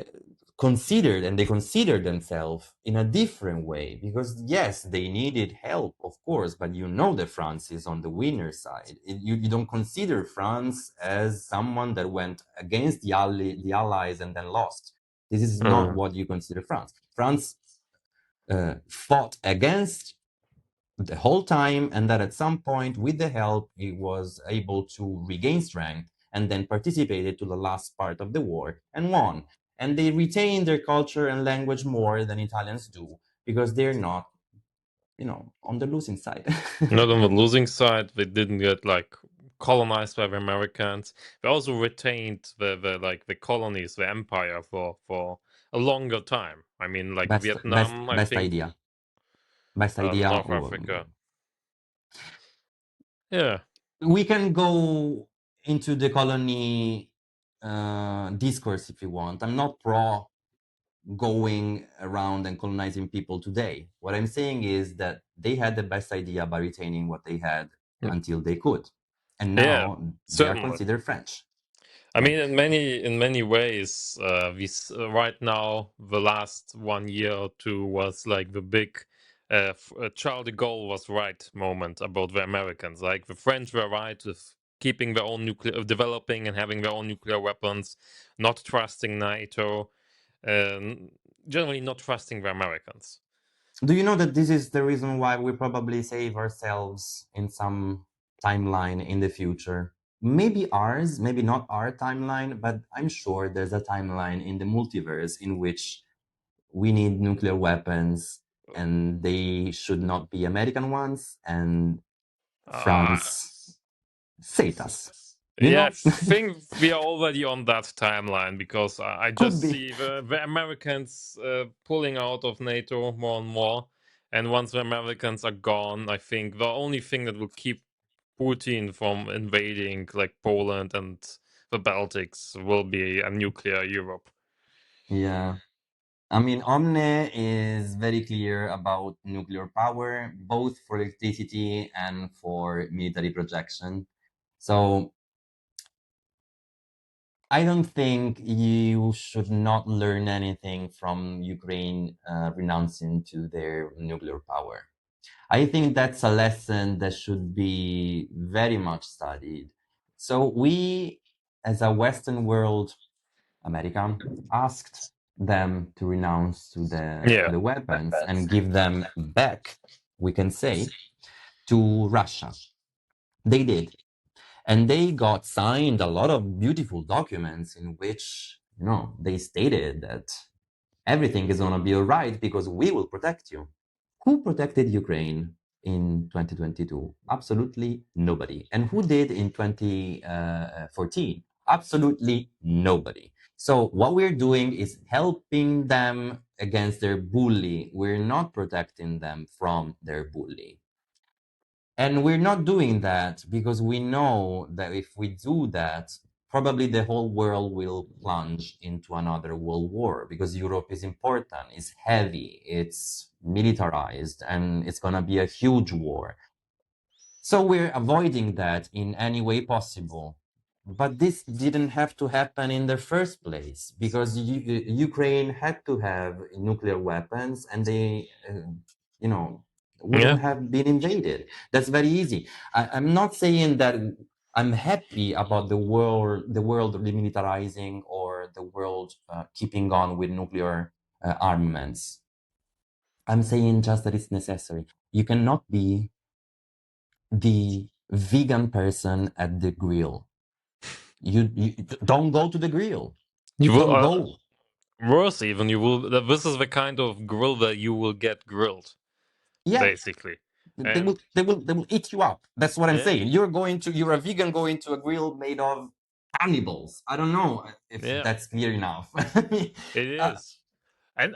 Speaker 2: considered, and they considered themselves in a different way, because yes, they needed help, of course, but you know that France is on the winner side. You don't consider France as someone that went against the allies and then lost. This is not
Speaker 1: Mm.
Speaker 2: what you consider France. France fought against the whole time, and that at some point, with the help, he was able to regain strength and then participated to the last part of the war and won. And they retain their culture and language more than Italians do, because they're not, on the losing side.
Speaker 1: Not on the losing side, they didn't get like colonized by the Americans. They also retained the colonies, the empire for a longer time. I mean, like
Speaker 2: best, best,
Speaker 1: Vietnam, I
Speaker 2: best
Speaker 1: think,
Speaker 2: idea. Best idea.
Speaker 1: North Africa. Yeah.
Speaker 2: We can go into the colony discourse if you want. I'm not pro going around and colonizing people today. What I'm saying is that they had the best idea by retaining what they had until they could. And
Speaker 1: Yeah,
Speaker 2: now they are
Speaker 1: certainly.
Speaker 2: considered French.
Speaker 1: I
Speaker 2: Yeah.
Speaker 1: mean, in many ways, right now the last 1 year or two was like the big Charles de Gaulle was right moment about the Americans. Like the French were right with keeping their own nuclear, developing and having their own nuclear weapons, not trusting NATO, and generally not trusting the Americans.
Speaker 2: Do you know that this is the reason why we probably save ourselves in some timeline in the future? Maybe ours, maybe not our timeline, but I'm sure there's a timeline in the multiverse in which we need nuclear weapons and they should not be American ones, and
Speaker 1: Uh,
Speaker 2: France saved us. You
Speaker 1: Yeah, I
Speaker 2: know?
Speaker 1: think we are already on that timeline because I
Speaker 2: Could
Speaker 1: just
Speaker 2: be.
Speaker 1: see the Americans pulling out of NATO more and more. And once the Americans are gone, I think the only thing that will keep Putin from invading like Poland and the Baltics will be a nuclear Europe.
Speaker 2: Yeah. I mean, Omne is very clear about nuclear power, both for electricity and for military projection. So I don't think you should not learn anything from Ukraine renouncing to their nuclear power. I think that's a lesson that should be very much studied. So we, as a Western world, America, asked them to renounce to
Speaker 1: Yeah.
Speaker 2: the weapons and give them back, we can say, to Russia. They did. And they got signed a lot of beautiful documents in which, they stated that everything is going to be all right because we will protect you. Who protected Ukraine in 2022? Absolutely nobody. And who did in 2014? Absolutely nobody. So what we're doing is helping them against their bully. We're not protecting them from their bully. And we're not doing that because we know that if we do that, probably the whole world will plunge into another world war, because Europe is important, it's heavy, it's militarized, and it's going to be a huge war. So we're avoiding that in any way possible. But this didn't have to happen in the first place, because Ukraine had to have nuclear weapons, and they,
Speaker 1: Yeah.
Speaker 2: wouldn't have been invaded. That's very easy. I'm not saying that I'm happy about the world remilitarizing, or the world keeping on with nuclear armaments. I'm saying just that it's necessary. You cannot be the vegan person at the grill. You don't go to the grill.
Speaker 1: You will
Speaker 2: Don't go.
Speaker 1: worse even you will this is the kind of grill that you will get grilled
Speaker 2: Yeah,
Speaker 1: basically.
Speaker 2: they
Speaker 1: And
Speaker 2: will they will they will eat you up. That's what I'm
Speaker 1: yeah,
Speaker 2: saying. You're a vegan going to a grill made of cannibals. I don't know if
Speaker 1: yeah,
Speaker 2: that's clear enough.
Speaker 1: it
Speaker 2: uh,
Speaker 1: is. And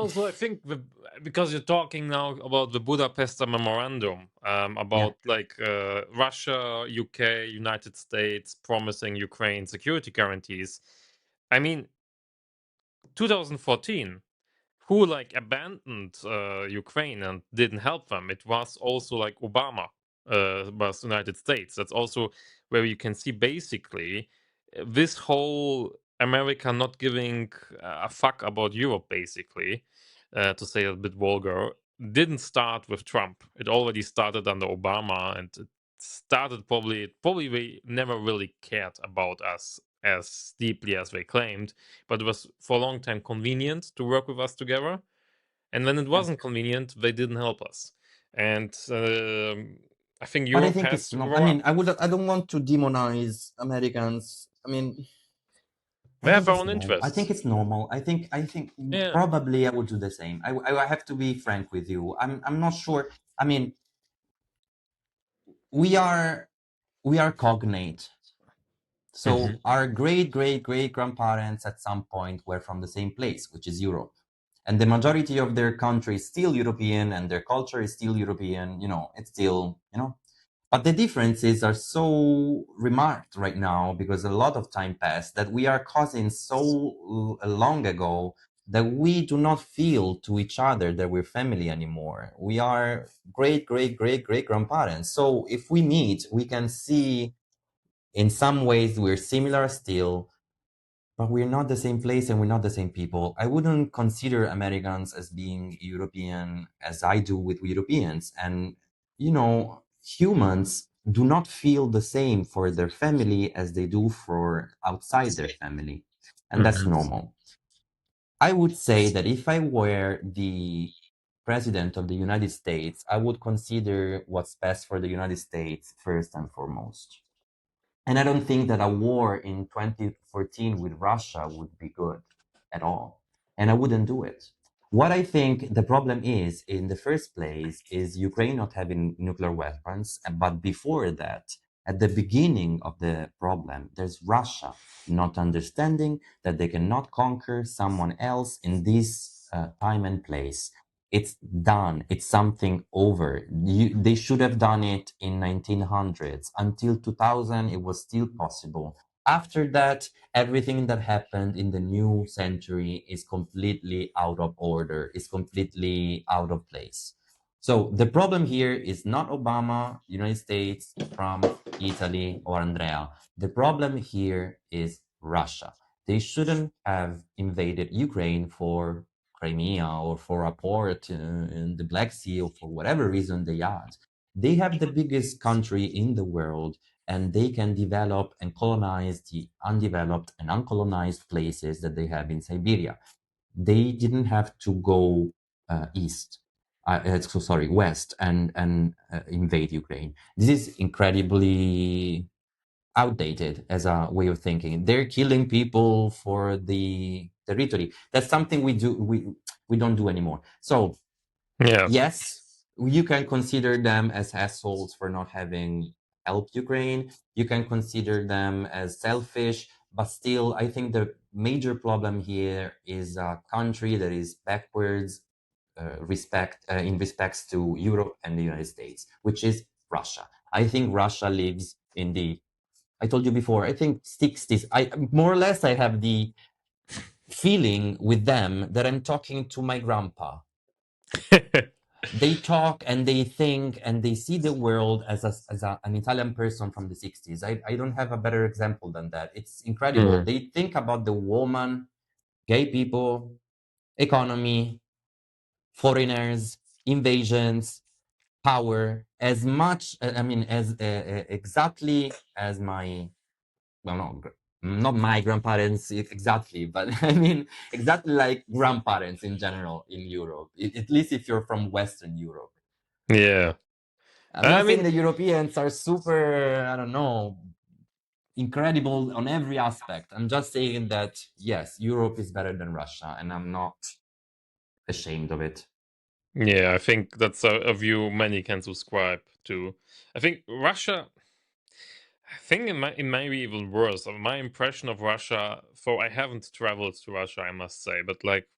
Speaker 1: also I think because you're talking now about the Budapest Memorandum,
Speaker 2: yeah.
Speaker 1: about like Russia, UK, United States promising Ukraine security guarantees. I mean, 2014, who like abandoned Ukraine and didn't help them? It was also like Obama, was United States. That's also where you can see basically this whole America not giving a fuck about Europe, basically, to say it a bit vulgar, didn't start with Trump. It already started under Obama, and it started probably they never really cared about us as deeply as they claimed, but it was for a long time convenient to work with us together. And when it
Speaker 2: Yeah.
Speaker 1: wasn't convenient, they didn't help us. And I think
Speaker 2: But I
Speaker 1: Europe
Speaker 2: think
Speaker 1: has
Speaker 2: it's
Speaker 1: to
Speaker 2: no. I
Speaker 1: grow
Speaker 2: mean,
Speaker 1: up.
Speaker 2: I don't want to demonize Americans. I mean, I
Speaker 1: They have
Speaker 2: think
Speaker 1: their
Speaker 2: it's
Speaker 1: own
Speaker 2: normal. I think
Speaker 1: interests.
Speaker 2: it's normal. I think
Speaker 1: Yeah.
Speaker 2: probably I would do the same. I have to be frank with you. I'm not sure. I mean, we are we are cognate.
Speaker 1: Hmm.
Speaker 2: So our great grandparents at some point were from the same place, which is Europe. And the majority of their country is still European and their culture is still European, it's still, but the differences are so remarked right now because a lot of time passed that we are cousins so long ago that we do not feel to each other that we're family anymore. We are great grandparents. So if we meet, we can see in some ways we're similar still, but we're not the same place and we're not the same people. I wouldn't consider Americans as being European as I do with Europeans. And, humans do not feel the same for their family as they do for outside their family. And that's
Speaker 1: Hmm.
Speaker 2: normal. I would say that if I were the president of the United States, I would consider what's best for the United States first and foremost. And I don't think that a war in 2014 with Russia would be good at all. And I wouldn't do it. What I think the problem is, in the first place, is Ukraine not having nuclear weapons. But before that, at the beginning of the problem, there's Russia not understanding that they cannot conquer someone else in this time and place. It's done. It's something over. They should have done it in 1900s. Until 2000, it was still possible. After that, everything that happened in the new century is completely out of order, is completely out of place. So the problem here is not Obama, United States, Trump, Italy, or Andrea. The problem here is Russia. They shouldn't have invaded Ukraine for Crimea or for a port in the Black Sea or for whatever reason they had. They have the biggest country in the world and they can develop and colonize the undeveloped and uncolonized places that they have in Siberia. They didn't have to go west and invade Ukraine. This is incredibly outdated as a way of thinking. They're killing people for the territory. That's something we don't do anymore. So
Speaker 1: Yeah.
Speaker 2: yes, you can consider them as assholes for not having helped Ukraine. You can consider them as selfish, but still, I think the major problem here is a country that is backwards in respects to Europe and the United States, which is Russia. I think Russia lives in the I told you before, I think 60s. I more or less I have the feeling with them that I'm talking to my grandpa. They talk and they think and they see the world an Italian person from the 60s. I don't have a better example than that. It's incredible.
Speaker 1: Mm.
Speaker 2: They think about the woman, gay people, economy, foreigners, invasions, power as much, I mean, as exactly as my well, not my grandparents exactly, but I mean exactly like grandparents in general in Europe. At least if you're from Western Europe.
Speaker 1: Yeah.
Speaker 2: I'm
Speaker 1: I
Speaker 2: not saying
Speaker 1: mean,
Speaker 2: the Europeans are super, I don't know, incredible on every aspect. I'm just saying that yes, Europe is better than Russia, and I'm not ashamed of it.
Speaker 1: yeah, I think that's a view many can subscribe to. I think Russia, I think it might be even worse. My impression of Russia, for I haven't traveled to Russia, I must say, but like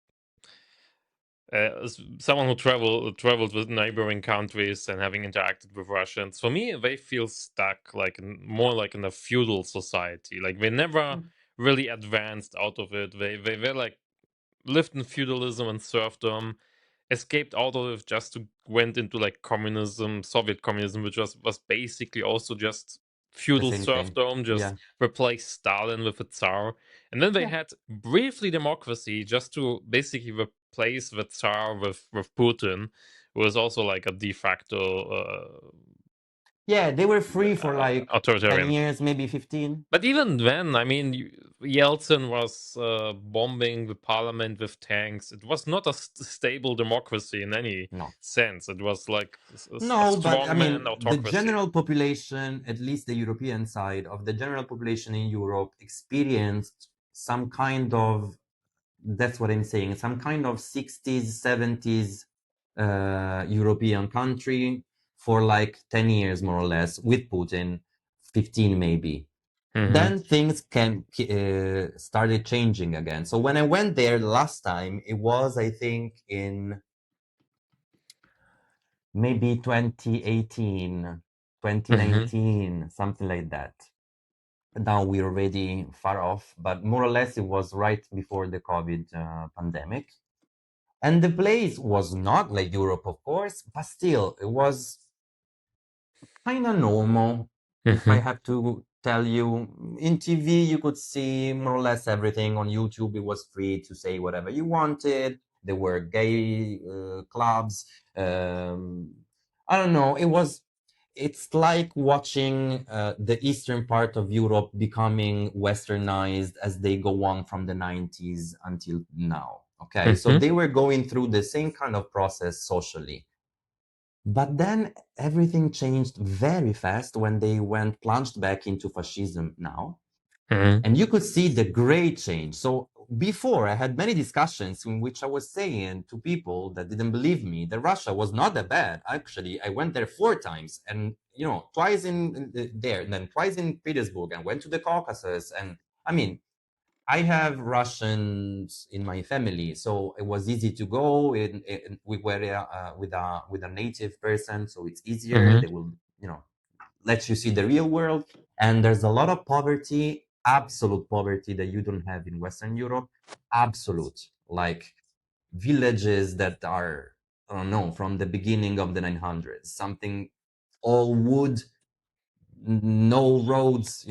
Speaker 1: as someone who traveled with neighboring countries and having interacted with Russians, for me they feel stuck, like more like in a feudal society. Like they never really advanced out of it. They like lived in feudalism and serfdom, escaped out of it just to went into like communism, Soviet communism, which was basically also just
Speaker 2: The
Speaker 1: feudal
Speaker 2: same thing.
Speaker 1: serfdom, just
Speaker 2: Yeah.
Speaker 1: replace Stalin with a Tsar. And then they
Speaker 2: Yeah.
Speaker 1: had briefly democracy just to basically replace the Tsar with Putin, who was also like a de facto
Speaker 2: Yeah, they were free for like 10
Speaker 1: authoritarian.
Speaker 2: years, maybe 15.
Speaker 1: But even then, I mean, Yeltsin was bombing the parliament with tanks. It was not a stable democracy in any
Speaker 2: No.
Speaker 1: sense. It was like a
Speaker 2: No, but I
Speaker 1: strongman
Speaker 2: mean, the
Speaker 1: autocracy.
Speaker 2: general population, at least the European side of the general population in Europe, experienced some kind of, that's what I'm saying, some kind of 60s, 70s European country for like 10 years, more or less, with Putin, 15 maybe.
Speaker 1: Hmm.
Speaker 2: Then things can started changing again. So when I went there last time, it was, I think, in maybe 2018,
Speaker 1: Hmm.
Speaker 2: 2019, something like that. Now we're already far off, but more or less it was right before the COVID pandemic. And the place was not like Europe, of course, but still, it was kind of normal. If I
Speaker 1: Hmm.
Speaker 2: have to tell you, in TV, you could see more or less everything. On YouTube, it was free to say whatever you wanted. There were gay clubs. I don't know. It's like watching the eastern part of Europe becoming westernized as they go on from the 90s until now. Okay. So
Speaker 1: Hmm.
Speaker 2: they were going through the same kind of process socially. But then everything changed very fast when they went plunged back into fascism now.
Speaker 1: Hmm.
Speaker 2: And you could see the great change. So before I had many discussions in which I was saying to people that didn't believe me that Russia was not that bad. Actually, I went there 4 times and, twice in there and then twice in Petersburg and went to the Caucasus. And I mean, I have Russians in my family, so it was easy to go. We were with a native person, so it's easier.
Speaker 1: Hmm.
Speaker 2: They will, let you see the real world. And there's a lot of poverty, absolute poverty that you don't have in Western Europe. Absolute, like villages that are, I don't know, from the beginning of the 900s, something all wood, no roads,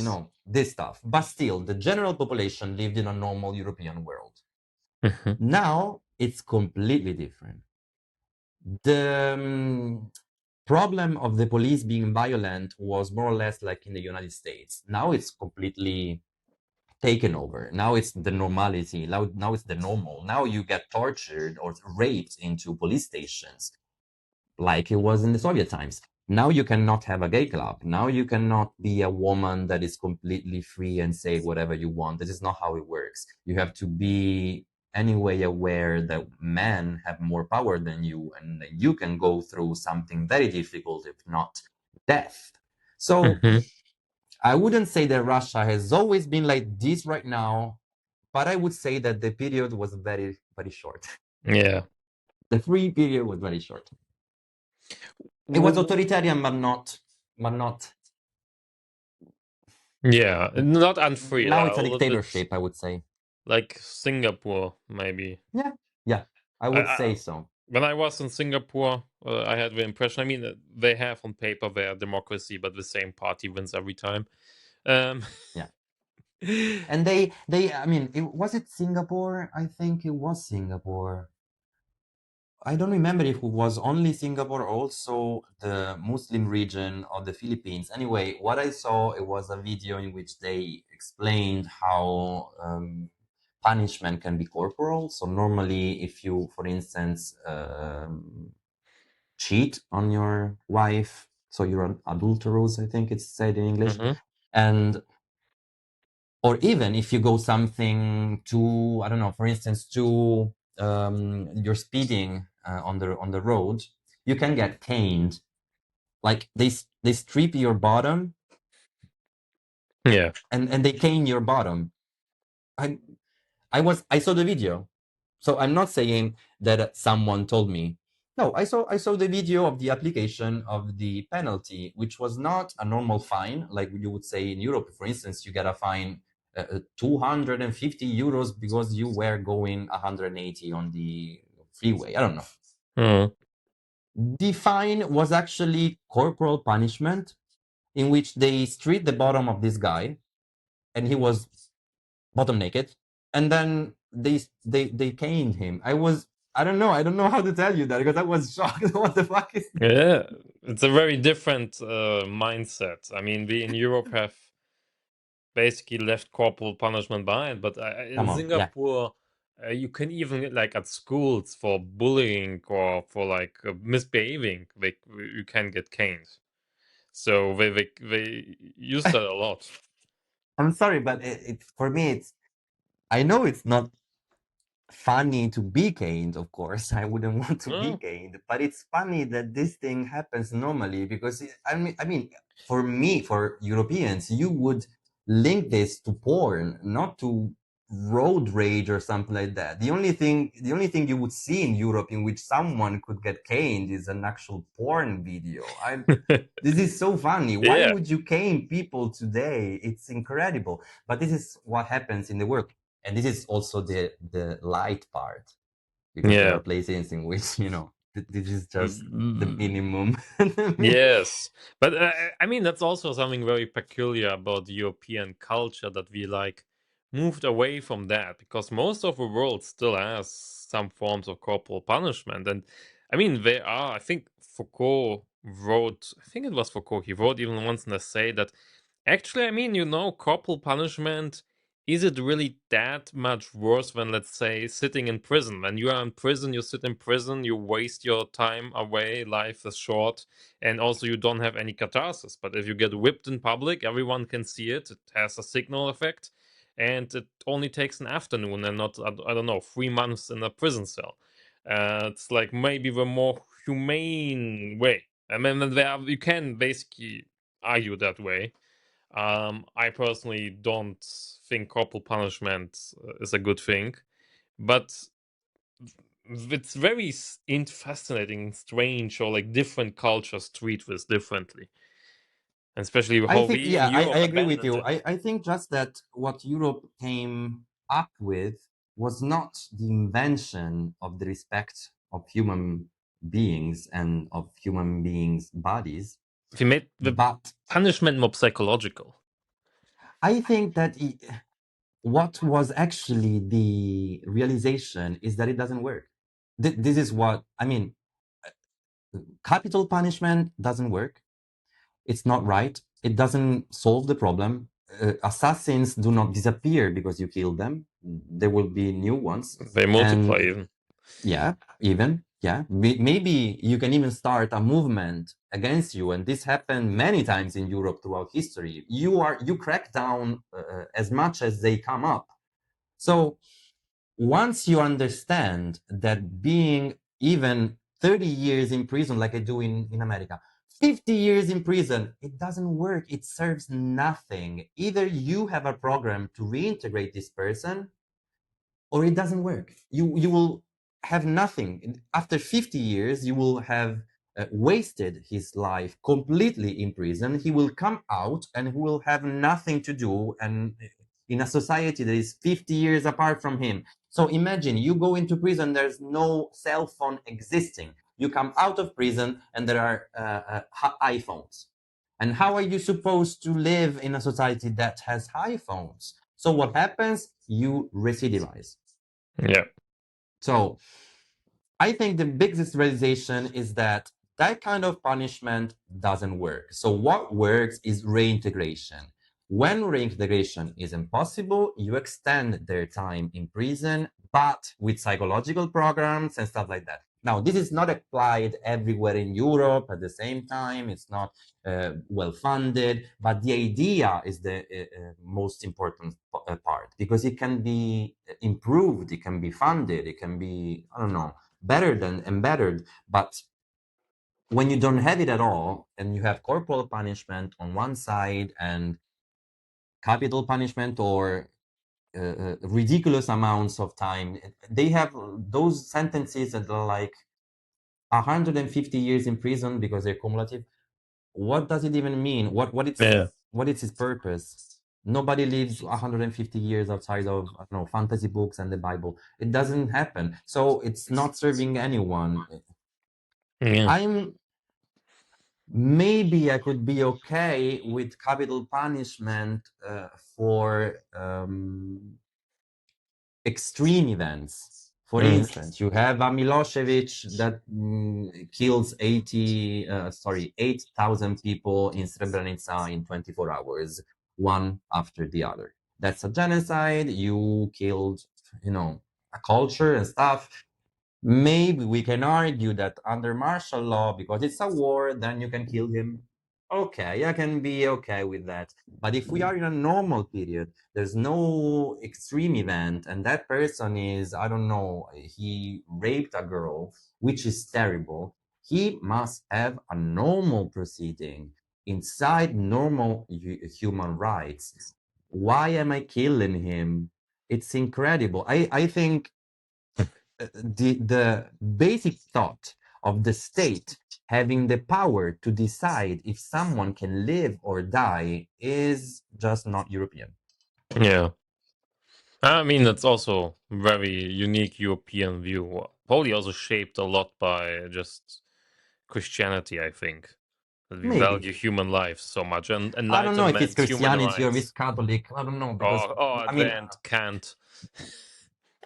Speaker 2: this stuff. But still, the general population lived in a normal European world.
Speaker 1: Hmm.
Speaker 2: Now it's completely different. The problem of the police being violent was more or less like in the United States. Now it's completely taken over. Now it's the normality. Now it's the normal. Now you get tortured or raped into police stations like it was in the Soviet times. Now you cannot have a gay club. Now you cannot be a woman that is completely free and say whatever you want. This is not how it works. You have to be anyway aware that men have more power than you and that you can go through something very difficult, if not death. So
Speaker 1: Hmm.
Speaker 2: I wouldn't say that Russia has always been like this right now, but I would say that the period was very, very short.
Speaker 1: Yeah.
Speaker 2: The free period was very short. It was
Speaker 1: W-
Speaker 2: authoritarian, but not.
Speaker 1: Yeah. Not unfree.
Speaker 2: Now it's
Speaker 1: A
Speaker 2: a
Speaker 1: little bit
Speaker 2: dictatorship, I would say.
Speaker 1: like Singapore, maybe.
Speaker 2: Yeah, yeah, I
Speaker 1: I,
Speaker 2: would
Speaker 1: I,
Speaker 2: say so.
Speaker 1: when I was in Singapore, I had the impression. I mean, they have on paper their democracy, but the same party wins every time. Um,
Speaker 2: Yeah, and they. I mean, was it Singapore? I think it was Singapore. I don't remember if it was only Singapore or also the Muslim region of the Philippines. Anyway, what I saw, it was a video in which they explained how punishment can be corporal. So normally, if you, for instance, cheat on your wife, so you're an adulterous, I think it's said in English,
Speaker 1: hmm.
Speaker 2: and or even if you go something to, I don't know, for instance, to you're speeding on the road, you can get caned. Like they strip your bottom
Speaker 1: Yeah.
Speaker 2: and they cane your bottom. I I saw the video. So I'm not saying that someone told me. No, I saw the video of the application of the penalty, which was not a normal fine, like you would say in Europe. For instance, you get a fine 250 euros because you were going 180 on the freeway. I don't know.
Speaker 1: Mm.
Speaker 2: The fine was actually corporal punishment, in which they stripped the bottom of this guy, and he was bottom naked, and then they caned him. I don't know how to tell you that because I was shocked. What the fuck is this?
Speaker 1: Yeah, it's a very different mindset. I mean, we in Europe have basically left corporal punishment behind, but in
Speaker 2: Come on, yeah.
Speaker 1: Singapore, you can even like at schools for bullying or for like misbehaving, you can get caned. So they use that a lot.
Speaker 2: I'm sorry, but for me, it's I know it's not funny to be caned, of course. I wouldn't want to be
Speaker 1: Oh.
Speaker 2: caned, but it's funny that this thing happens normally because I mean, for me, for Europeans, you would link this to porn, not to road rage or something like that. The only thing you would see in Europe in which someone could get caned is an actual porn video. This is so funny. Why
Speaker 1: Yeah,
Speaker 2: would you cane people today? It's incredible. But this is what happens in the world. And this is also the light part, because there are
Speaker 1: yeah.
Speaker 2: places in which, this is just the
Speaker 1: Mm,
Speaker 2: minimum.
Speaker 1: yes, but I mean that's also something very peculiar about the European culture that we like moved away from that because most of the world still has some forms of corporal punishment, and I mean there are. I think Foucault wrote. I think it was Foucault. He wrote even once in a essay that actually, I mean, corporal punishment, is it really that much worse than, let's say, sitting in prison? When you are in prison, you sit in prison, you waste your time away, life is short, and also you don't have any catharsis. But if you get whipped in public, everyone can see it, it has a signal effect, and it only takes an afternoon and not, I don't know, 3 months in a prison cell. It's like maybe the more humane way. I mean, you can basically argue that way. I personally don't think corporal punishment is a good thing, but it's very fascinating, strange, or like different cultures treat this differently, and especially
Speaker 2: I
Speaker 1: how
Speaker 2: think,
Speaker 1: we in
Speaker 2: yeah, I
Speaker 1: Europe
Speaker 2: agree with
Speaker 1: abandoned
Speaker 2: you.
Speaker 1: it.
Speaker 2: I think just that what Europe came up with was not the invention of the respect of human beings and of human beings' bodies,
Speaker 1: We made the
Speaker 2: but
Speaker 1: punishment more psychological.
Speaker 2: I think that what was actually the realization is that it doesn't work. This is what I mean. Capital punishment doesn't work. It's not right. It doesn't solve the problem. Assassins do not disappear because you kill them. There will be new ones.
Speaker 1: They multiply
Speaker 2: And
Speaker 1: even.
Speaker 2: yeah, even, yeah. Maybe you can even start a movement against you. And this happened many times in Europe throughout history. You crack down as much as they come up. So once you understand that being even 30 years in prison, like I do in America, 50 years in prison, it doesn't work. It serves nothing. Either you have a program to reintegrate this person, or it doesn't work. You will have nothing. After 50 years, you will have wasted his life completely in prison. He will come out and he will have nothing to do, and in a society that is 50 years apart from him. So imagine you go into prison, there's no cell phone existing. You come out of prison and there are iPhones. And how are you supposed to live in a society that has iPhones? So what happens? You recidivize.
Speaker 1: Yeah,
Speaker 2: So I think the biggest realization is that that kind of punishment doesn't work. So what works is reintegration. When reintegration is impossible, you extend their time in prison, but with psychological programs and stuff like that. Now, this is not applied everywhere in Europe at the same time. It's not well funded, but the idea is the most important part, because it can be improved, it can be funded, it can be, I don't know, better than embedded. But when you don't have it at all, and you have corporal punishment on one side and capital punishment, or ridiculous amounts of time, they have those sentences that are like 150 years in prison because they're cumulative. What does it even mean?
Speaker 1: yeah,
Speaker 2: What is its purpose? Nobody lives 150 years outside of, I don't know, fantasy books and the Bible. It doesn't happen. So it's not serving anyone.
Speaker 1: yeah.
Speaker 2: I'm maybe I could be okay with capital punishment for extreme events. For
Speaker 1: Mm.
Speaker 2: instance, you have a Milosevic that kills 8,000 people in Srebrenica in 24 hours, one after the other. That's a genocide. You killed, a culture and stuff. Maybe we can argue that under martial law, because it's a war, then you can kill him. Okay, I can be okay with that. But if we are in a normal period, there's no extreme event, and that person is, I don't know, he raped a girl, which is terrible, he must have a normal proceeding inside normal human rights. Why am I killing him? It's incredible. I think the basic thought of the state having the power to decide if someone can live or die is just not European.
Speaker 1: Yeah. I mean, that's also very unique European view. Probably also shaped a lot by just Christianity, I think. That we
Speaker 2: Maybe.
Speaker 1: value human life so much and
Speaker 2: I don't know if it's
Speaker 1: enlightenment, human
Speaker 2: Christianity or
Speaker 1: rights.
Speaker 2: it's Catholic. I don't know because
Speaker 1: Or
Speaker 2: I mean
Speaker 1: Advent, Kant.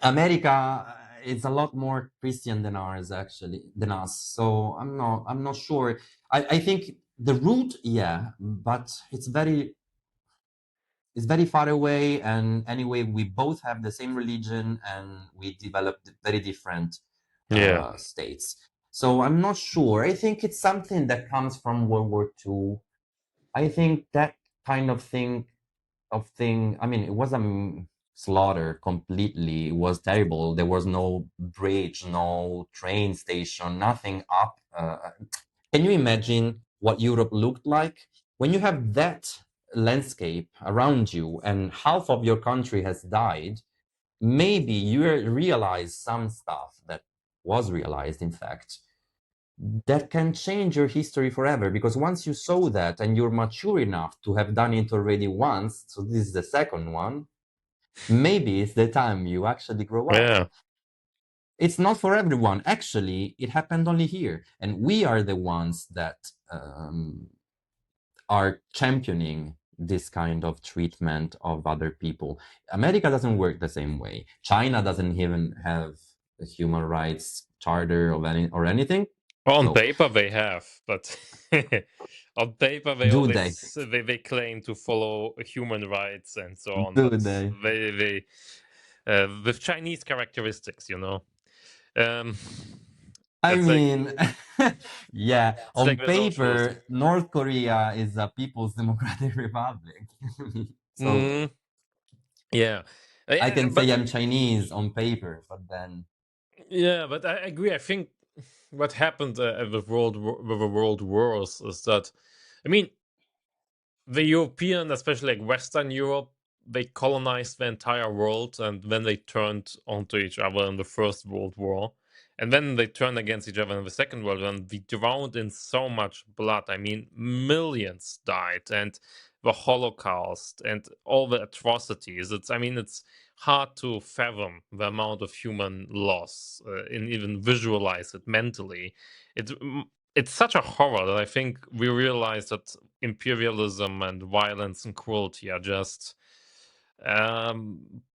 Speaker 2: America is a lot more Christian than ours actually than us. So I'm not sure. I think the root, yeah, but it's very far away, and anyway we both have the same religion and we developed very different
Speaker 1: Yeah.
Speaker 2: states. So I'm not sure. I think it's something that comes from World War II. I think that kind of thing, I mean, it was a slaughter completely. It was terrible. There was no bridge, no train station, nothing up. Can you imagine what Europe looked like when you have that landscape around you and half of your country has died? Maybe you realize some stuff that was realized, in fact, that can change your history forever. Because once you saw that and you're mature enough to have done it already once, so this is the second one, maybe it's the time you actually grow up.
Speaker 1: Yeah.
Speaker 2: It's not for everyone. Actually, it happened only here. And we are the ones that are championing this kind of treatment of other people. America doesn't work the same way. China doesn't even have a human rights charter or anything.
Speaker 1: On
Speaker 2: So,
Speaker 1: paper they have, but on paper they
Speaker 2: do they?
Speaker 1: always they claim to follow human rights and so on,
Speaker 2: Do
Speaker 1: but
Speaker 2: they?
Speaker 1: they with Chinese characteristics, you know. Um,
Speaker 2: I
Speaker 1: it's like
Speaker 2: mean, yeah,
Speaker 1: it's like
Speaker 2: on
Speaker 1: the socialist.
Speaker 2: paper, North Korea is a People's Democratic Republic. So
Speaker 1: Mm, yeah,
Speaker 2: I can
Speaker 1: but
Speaker 2: say I'm Chinese on paper, but then
Speaker 1: yeah, but I agree. I think what happened with the world wars is that, I mean, the European, especially like Western Europe, they colonized the entire world, and then they turned onto each other in the First World War, and then they turned against each other in the Second World War, and we drowned in so much blood. I mean, millions died, and the Holocaust and all the atrocities. I mean, it's hard to fathom the amount of human loss and even visualize it mentally. It's it's such a horror that I think we realize that imperialism and violence and cruelty are just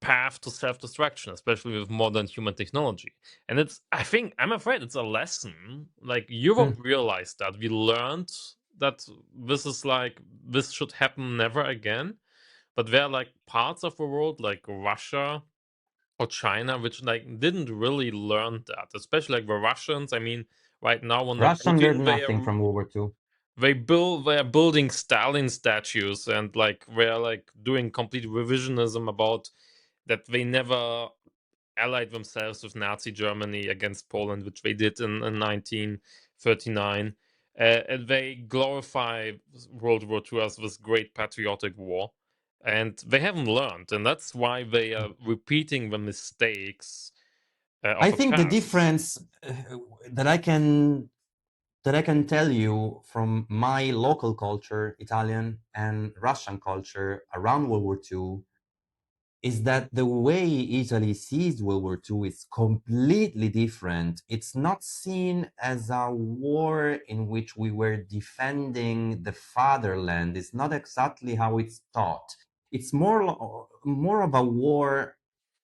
Speaker 1: path to self-destruction, especially with modern human technology. And it's, I think, I'm afraid it's a lesson. Like Europe
Speaker 2: mm,
Speaker 1: realized that we learned that this is like this should happen never again. But there are like parts of the world, like Russia or China, which like didn't really learn that. Especially like the Russians. I mean, right now under
Speaker 2: Russian learned
Speaker 1: Putin,
Speaker 2: nothing from World War II.
Speaker 1: they are building Stalin statues and like they're like doing complete revisionism about that they never allied themselves with Nazi Germany against Poland, which they did in 1939. And they glorify World War II as this great patriotic war. And they haven't learned. And that's why they are repeating the mistakes of
Speaker 2: I
Speaker 1: the
Speaker 2: think the
Speaker 1: past.
Speaker 2: difference that I can that I can tell you from my local culture, Italian and Russian culture around World War II, is that the way Italy sees World War II is completely different. It's not seen as a war in which we were defending the fatherland. It's not exactly how it's taught. It's more of a war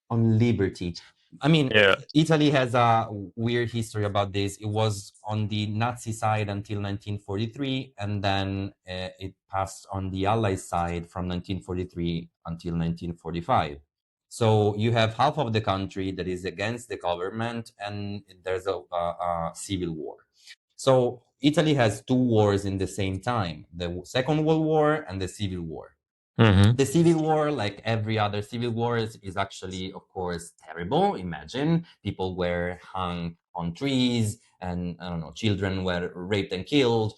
Speaker 2: on liberty. I mean,
Speaker 1: Yeah.
Speaker 2: Italy has a weird history about this. It was on the Nazi side until 1943, and then it passed on the Allied side from 1943 until 1945. So you have half of the country that is against the government, and there's a civil war. So Italy has two wars in the same time: the Second World War and the Civil War.
Speaker 1: Mm-hmm.
Speaker 2: The civil war, like every other civil war, is actually, of course, terrible. Imagine people were hung on trees, and I don't know, children were raped and killed,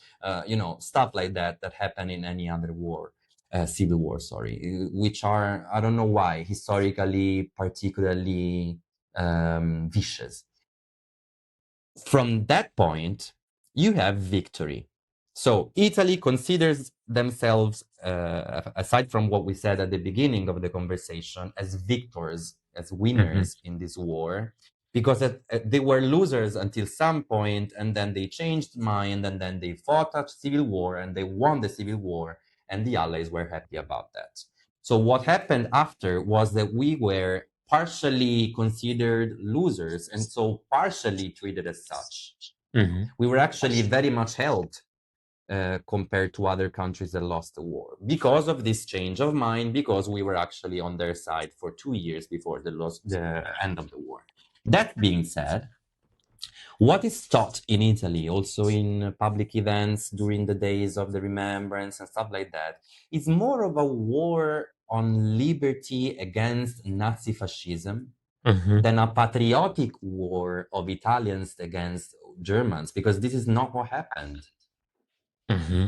Speaker 2: stuff like that that happen in any other war, civil war, sorry, which are, I don't know why, historically particularly vicious. From that point, you have victory. So Italy considers themselves, aside from what we said at the beginning of the conversation, as victors, as
Speaker 1: Mm-hmm.
Speaker 2: winners in this war, because they were losers until some point, and then they changed mind, and then they fought a civil war, and they won the civil war, and the Allies were happy about that. So what happened after was that we were partially considered losers, and so partially treated as such.
Speaker 1: Mm-hmm.
Speaker 2: We were actually very much helped compared to other countries that lost the war because of this change of mind, because we were actually on their side for 2 years before the end of the war. That being said, what is taught in Italy, also in public events during the days of the remembrance and stuff like that, is more of a war on liberty against Nazi fascism
Speaker 1: Mm-hmm.
Speaker 2: than a patriotic war of Italians against Germans, because this is not what happened.
Speaker 1: Mm-hmm.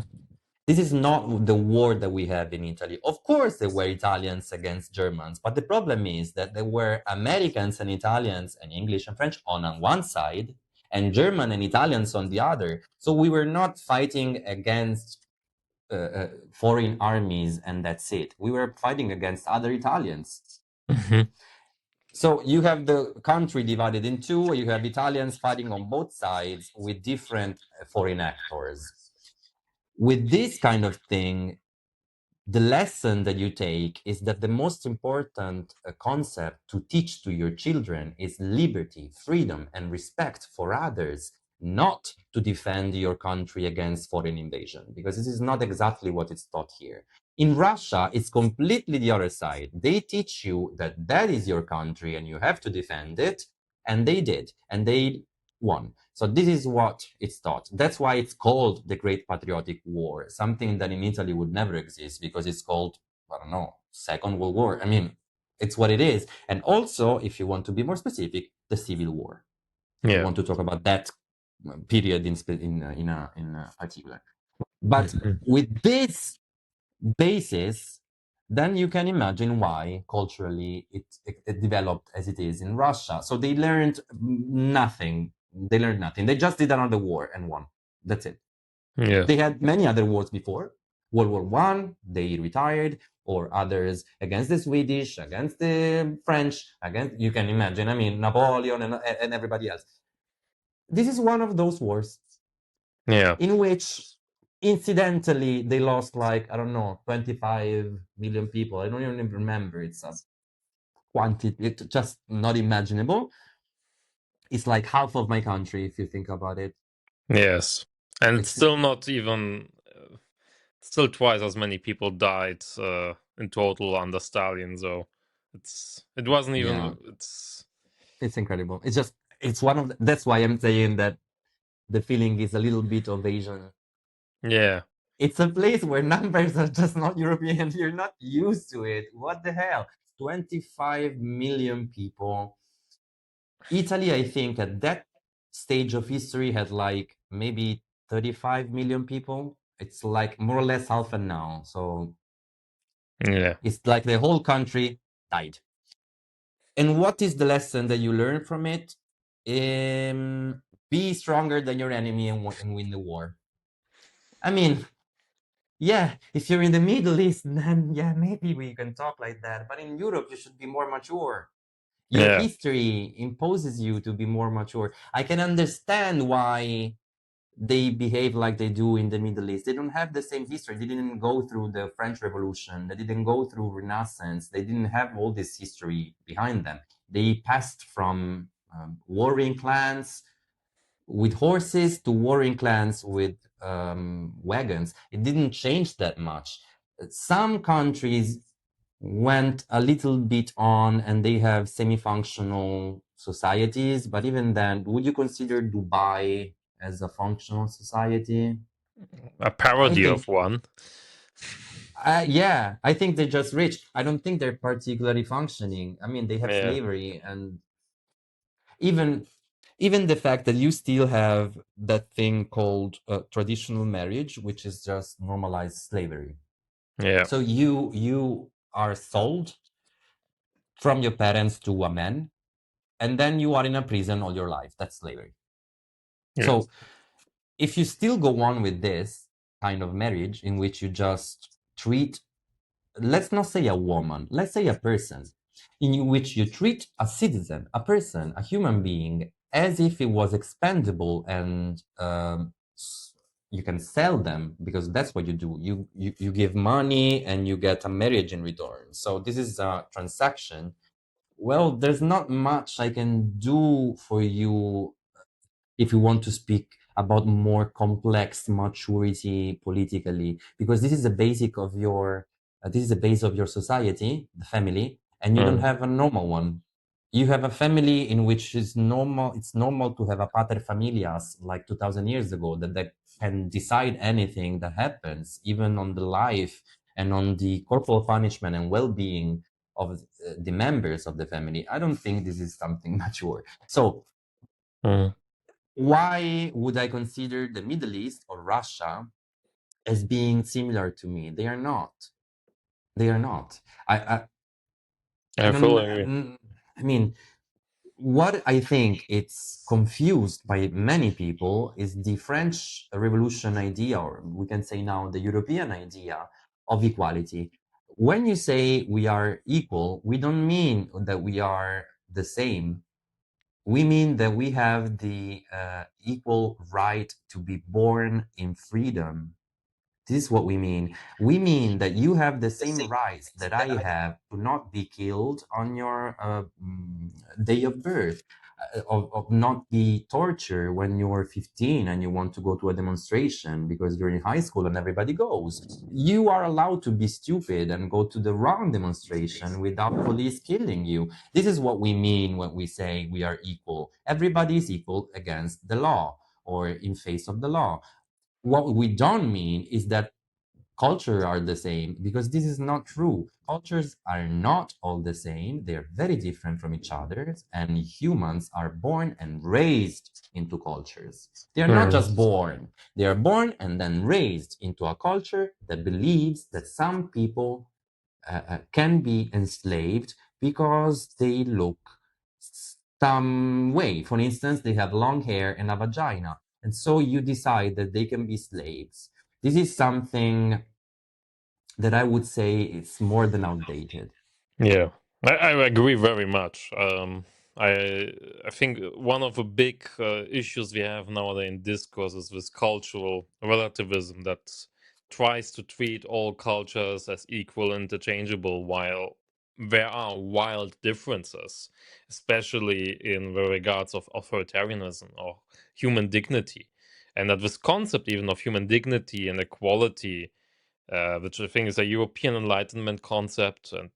Speaker 2: This is not the war that we have in Italy. Of course, there were Italians against Germans, but the problem is that there were Americans and Italians and English and French on one side, and German and Italians on the other. So we were not fighting against foreign armies and that's it. We were fighting against other Italians.
Speaker 1: Mm-hmm.
Speaker 2: So you have the country divided in two. You have Italians fighting on both sides with different foreign actors. With this kind of thing, the lesson that you take is that the most important concept to teach to your children is liberty, freedom, and respect for others, not to defend your country against foreign invasion, because this is not exactly what is taught here. In Russia, it's completely the other side. They teach you that that is your country and you have to defend it, and they did, and they won. So this is what it's taught. That's why it's called the Great Patriotic War, something that in Italy would never exist because it's called, I don't know, Second World War. I mean, it's what it is. And also, if you want to be more specific, the Civil War, if you
Speaker 1: Yeah.
Speaker 2: want to talk about that period in particular. But
Speaker 1: Mm-hmm.
Speaker 2: with this basis, then you can imagine why culturally it developed as it is in Russia. So they learned nothing. They learned nothing. They just did another war and won. That's it.
Speaker 1: Yeah.
Speaker 2: They had many other wars before. World War One, they retired, or others against the Swedish, against the French, against, you can imagine. I mean, Napoleon and everybody else. This is one of those wars
Speaker 1: Yeah.
Speaker 2: in which incidentally they lost, like, I don't know, 25 million people. I don't even remember. It's a quantity, it's just not imaginable. It's like half of my country if you think about it.
Speaker 1: Yes. And it's
Speaker 2: It's
Speaker 1: still not even, still twice as many people died in total under Stalin. So it wasn't
Speaker 2: Yeah,
Speaker 1: even, it's,
Speaker 2: it's incredible. It's just, it's one of that's why I'm saying that the feeling is a little bit of Asian.
Speaker 1: yeah.
Speaker 2: It's a place where numbers are just not European. You're not used to it. What the hell? 25 million people. Italy, I think, at that stage of history had like maybe 35 million people. It's like more or less half an now. So
Speaker 1: Yeah.
Speaker 2: it's like the whole country died. And what is the lesson that you learn from it? Be stronger than your enemy and win the war. I mean, Yeah, if you're in the Middle East, then yeah, maybe we can talk like that. But in Europe, you should be more mature. Your
Speaker 1: Yeah.
Speaker 2: history imposes you to be more mature. I can understand why they behave like they do in the Middle East. They don't have the same history. They didn't go through the French Revolution. They didn't go through Renaissance. They didn't have all this history behind them. They passed from warring clans with horses to warring clans with wagons. It didn't change that much. Some countries went a little bit on and they have semi-functional societies, but even then, would you consider Dubai as a functional society?
Speaker 1: A
Speaker 2: I
Speaker 1: parody of
Speaker 2: think,
Speaker 1: one.
Speaker 2: yeah, I think they're just rich. I don't think they're particularly functioning. I mean, they have
Speaker 1: Yeah.
Speaker 2: slavery, and even even the fact that you still have that thing called traditional marriage, which is just normalized slavery.
Speaker 1: Yeah.
Speaker 2: So you are sold from your parents to a man, and then you are in a prison all your life. That's slavery.
Speaker 1: Yes.
Speaker 2: So if you still go on with this kind of marriage in which you just treat, let's not say a woman, let's say a person, in which you treat a citizen, a person, a human being, as if it was expendable and you can sell them because that's what you do. You give money and you get a marriage in return. So this is a transaction. Well, there's not much I can do for you if you want to speak about more complex maturity politically, because this is the basic of your this is the base of your society, the family, and you don't
Speaker 1: Mm.
Speaker 2: have a normal one. You have a family in which is normal. It's normal to have a pater familias like 2000 years ago that can decide anything that happens, even on the life and on the corporal punishment and well-being of the members of the family. I don't think this is something mature. So
Speaker 1: Mm.
Speaker 2: why would I consider the Middle East or Russia as being similar to me? They are not. They are not. I
Speaker 1: I
Speaker 2: don't.
Speaker 1: fully agree.
Speaker 2: I mean, what I think it's confused by many people is the French Revolution idea, or we can say now the European idea of equality. When you say we are equal, we don't mean that we are the same. We mean that we have the equal right to be born in freedom. This is what we mean. We mean that you have the same rights that I have to not be killed on your day of birth, of not be tortured when you're 15 and you want to go to a demonstration because you're in high school and everybody goes. You are allowed to be stupid and go to the wrong demonstration without police killing you. This is what we mean when we say we are equal. Everybody is equal against the law or in face of the law. What we don't mean is that culture are the same, because this is not true. Cultures are not all the same. They're very different from each other, and humans are born and raised into cultures. They are not
Speaker 1: Mm.
Speaker 2: just born. They are born and then raised into a culture that believes that some people can be enslaved because they look some way. For instance, they have long hair and a vagina. And so you decide that they can be slaves. This is something that I would say is more than outdated.
Speaker 1: Yeah, I agree very much. I think one of the big issues we have nowadays in discourse is this cultural relativism that tries to treat all cultures as equal, interchangeable, while there are wild differences, especially in the regards of authoritarianism or human dignity, and that this concept even of human dignity and equality, which I think is a European Enlightenment concept, and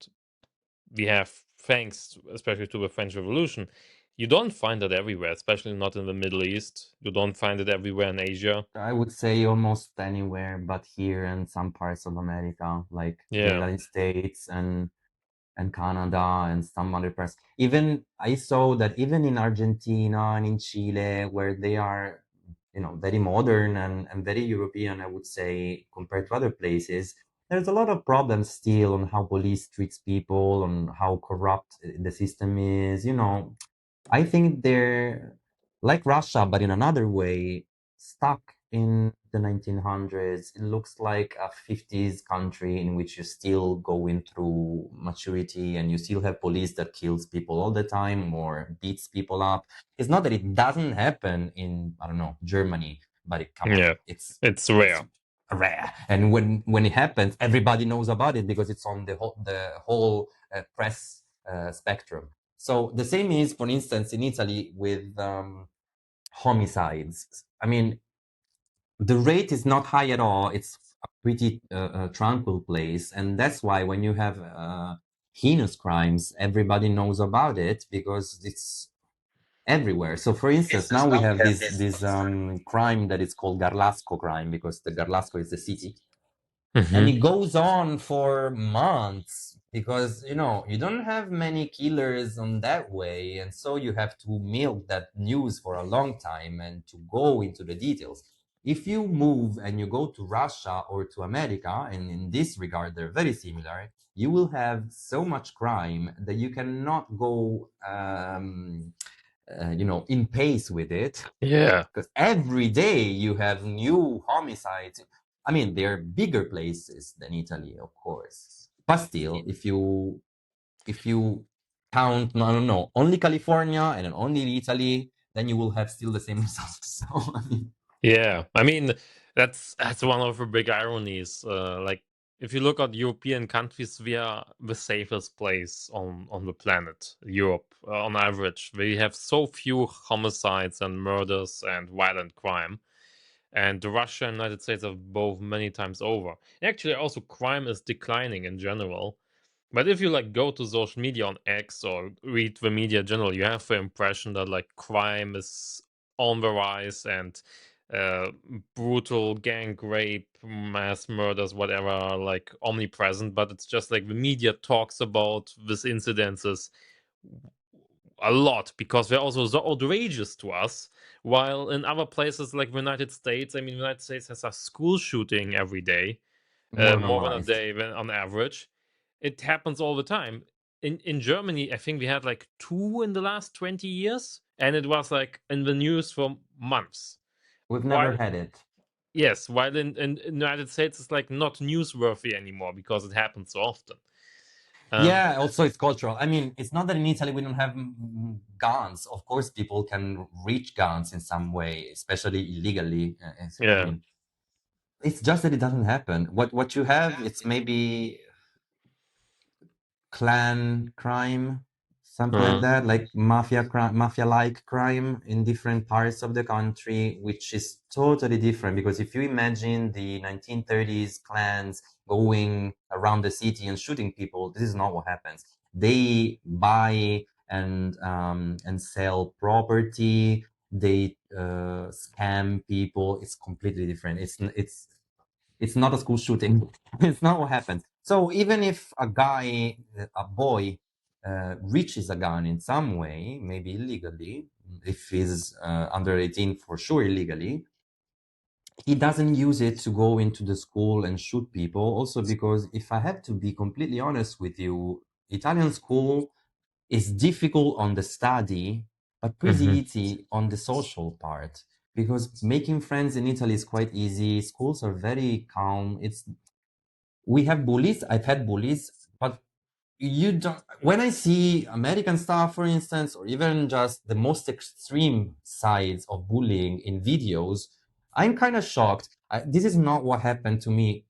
Speaker 1: we have, thanks especially to the French Revolution, you don't find that everywhere, especially not in the Middle East. You don't find it everywhere in Asia.
Speaker 2: I would say almost anywhere but here and some parts of America, like the
Speaker 1: Yeah.
Speaker 2: United States and Canada and some other parts. Even I saw that even in Argentina and in Chile, where they are, very modern and very European, I would say, compared to other places, there's a lot of problems still on how police treats people, on how corrupt the system is. I think they're like Russia, but in another way, stuck. in the 1900s. It looks like a 50s country in which you're still going through maturity and you still have police that kills people all the time or beats people up. It's not that it doesn't happen in, I don't know, Germany, but come on,
Speaker 1: Yeah, it's
Speaker 2: it's
Speaker 1: rare.
Speaker 2: rare. And when it happens, everybody knows about it because it's on the whole press spectrum. So the same is, for instance, in Italy with homicides. I mean, the rate is not high at all. It's a pretty tranquil place, and that's why when you have heinous crimes, everybody knows about it because it's everywhere. So, for instance, now we have this crime that is called Garlasco crime because the Garlasco is the city, and
Speaker 1: Hmm.
Speaker 2: it goes on for months because you don't have many killers on that way, and so you have to milk that news for a long time and to go into the details. If you move and you go to Russia or to America, and in this regard they're very similar, you will have so much crime that you cannot go in pace with it
Speaker 1: Yeah,
Speaker 2: because every day you have new homicides. I mean, they're bigger places than Italy, of course, but still, if you count, I don't know, only California and only Italy, then you will have still the same results. So I mean,
Speaker 1: yeah. I mean, that's one of the big ironies. Like, if you look at European countries, we are the safest place on the planet. Europe, on average, we have so few homicides and murders and violent crime. And Russia and United States are both many times over. Actually, also crime is declining in general. But if you like go to social media on X or read the media in general, you have the impression that like crime is on the rise and uh, brutal gang rape, mass murders, whatever, are like omnipresent. But it's just like the media talks about these incidences a lot because they're also so outrageous to us. While in other places like the United States, I mean, the United States has a school shooting every day,
Speaker 2: more
Speaker 1: more than a
Speaker 2: normalized.
Speaker 1: day than on average. It happens all the time. In Germany, I think we had like two in the last 20 years, and it was like in the news for months.
Speaker 2: We've never
Speaker 1: While
Speaker 2: had it.
Speaker 1: yes, while in the United States it's like not newsworthy anymore because it happens so often. Um,
Speaker 2: Yeah, also it's cultural. I mean, it's not that in Italy we don't have guns. Of course, people can reach guns in some way, especially illegally. I
Speaker 1: yeah.
Speaker 2: mean, it's just that it doesn't happen. What you have, it's maybe clan crime, something like
Speaker 1: Uh,
Speaker 2: that, like mafia crime, mafia-like crime in different parts of the country, which is totally different. Because if you imagine the 1930s clans going around the city and shooting people, this is not what happens. They buy and sell property. They scam people. It's completely different. It's not a school shooting. It's not what happens. So even if a boy, reaches a gun in some way, maybe illegally, if he's under 18, for sure illegally, he doesn't use it to go into the school and shoot people. Also, because if I have to be completely honest with you, Italian school is difficult on the study, but pretty
Speaker 1: mhm,
Speaker 2: easy on the social part. Because making friends in Italy is quite easy. Schools are very calm. We have bullies. I've had bullies, but you don't. When I see American stuff, for instance, or even just the most extreme sides of bullying in videos, I'm kind of shocked. This is not what happened to me,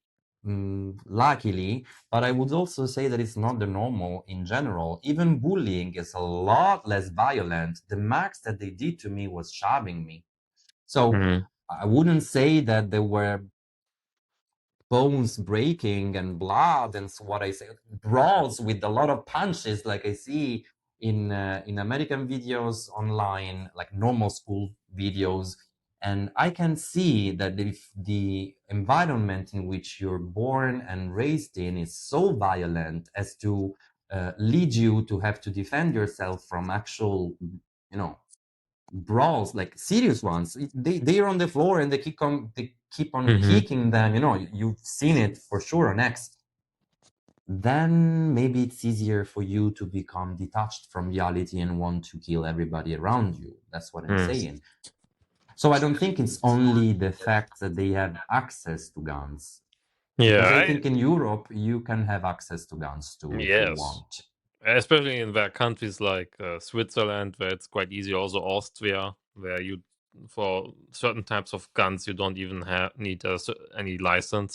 Speaker 2: luckily, but I would also say that it's not the normal in general. Even bullying is a lot less violent. The max that they did to me was shoving me. So
Speaker 1: mhm,
Speaker 2: I wouldn't say that there were bones breaking and blood and so what I say, brawls with a lot of punches like I see in American videos online, like normal school videos. And I can see that if the environment in which you're born and raised in is so violent as to lead you to have to defend yourself from actual, you know, brawls, like serious ones. They're on the floor and they keep on
Speaker 1: mhm.
Speaker 2: kicking them. You've seen it for sure on X. Then maybe it's easier for you to become detached from reality and want to kill everybody around you. That's what I'm
Speaker 1: Mm.
Speaker 2: saying. So I don't think it's only the fact that they have access to guns,
Speaker 1: Yeah,
Speaker 2: because I
Speaker 1: I
Speaker 2: think in Europe you can have access to guns too if you
Speaker 1: yes.
Speaker 2: want.
Speaker 1: Especially in where countries like Switzerland, where it's quite easy, also Austria, where you for certain types of guns you don't even need any license.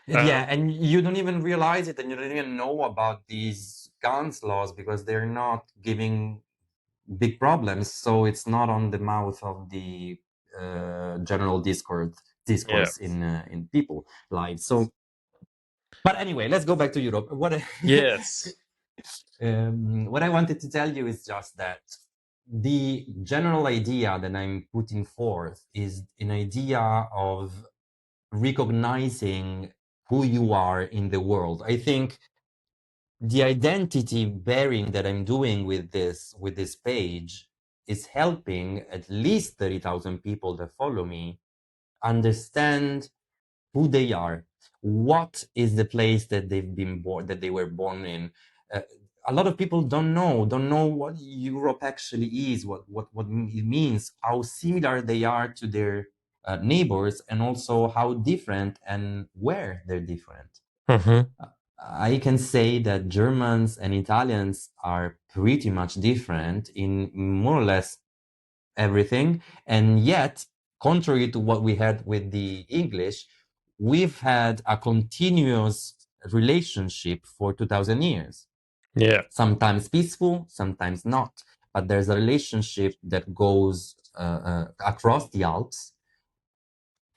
Speaker 2: Yeah,
Speaker 1: Um,
Speaker 2: and you don't even realize it, and you don't even know about these guns laws because they're not giving big problems. So it's not on the mouth of the general
Speaker 1: yeah.
Speaker 2: discourse in people lives. So, but anyway, let's go back to Europe.
Speaker 1: Yes.
Speaker 2: What I wanted to tell you is just that the general idea that I'm putting forth is an idea of recognizing who you are in the world. I think the identity bearing that I'm doing with this page is helping at least 30,000 people that follow me understand who they are, what is the place that they've been born, that they were born in. Uh, a lot of people don't know what Europe actually is, what it means, how similar they are to their neighbors, and also how different and where they're different.
Speaker 1: Hmm.
Speaker 2: I can say that Germans and Italians are pretty much different in more or less everything. And yet, contrary to what we had with the English, we've had a continuous relationship for 2000 years.
Speaker 1: Yeah.
Speaker 2: Sometimes peaceful, sometimes not. But there's a relationship that goes across the Alps,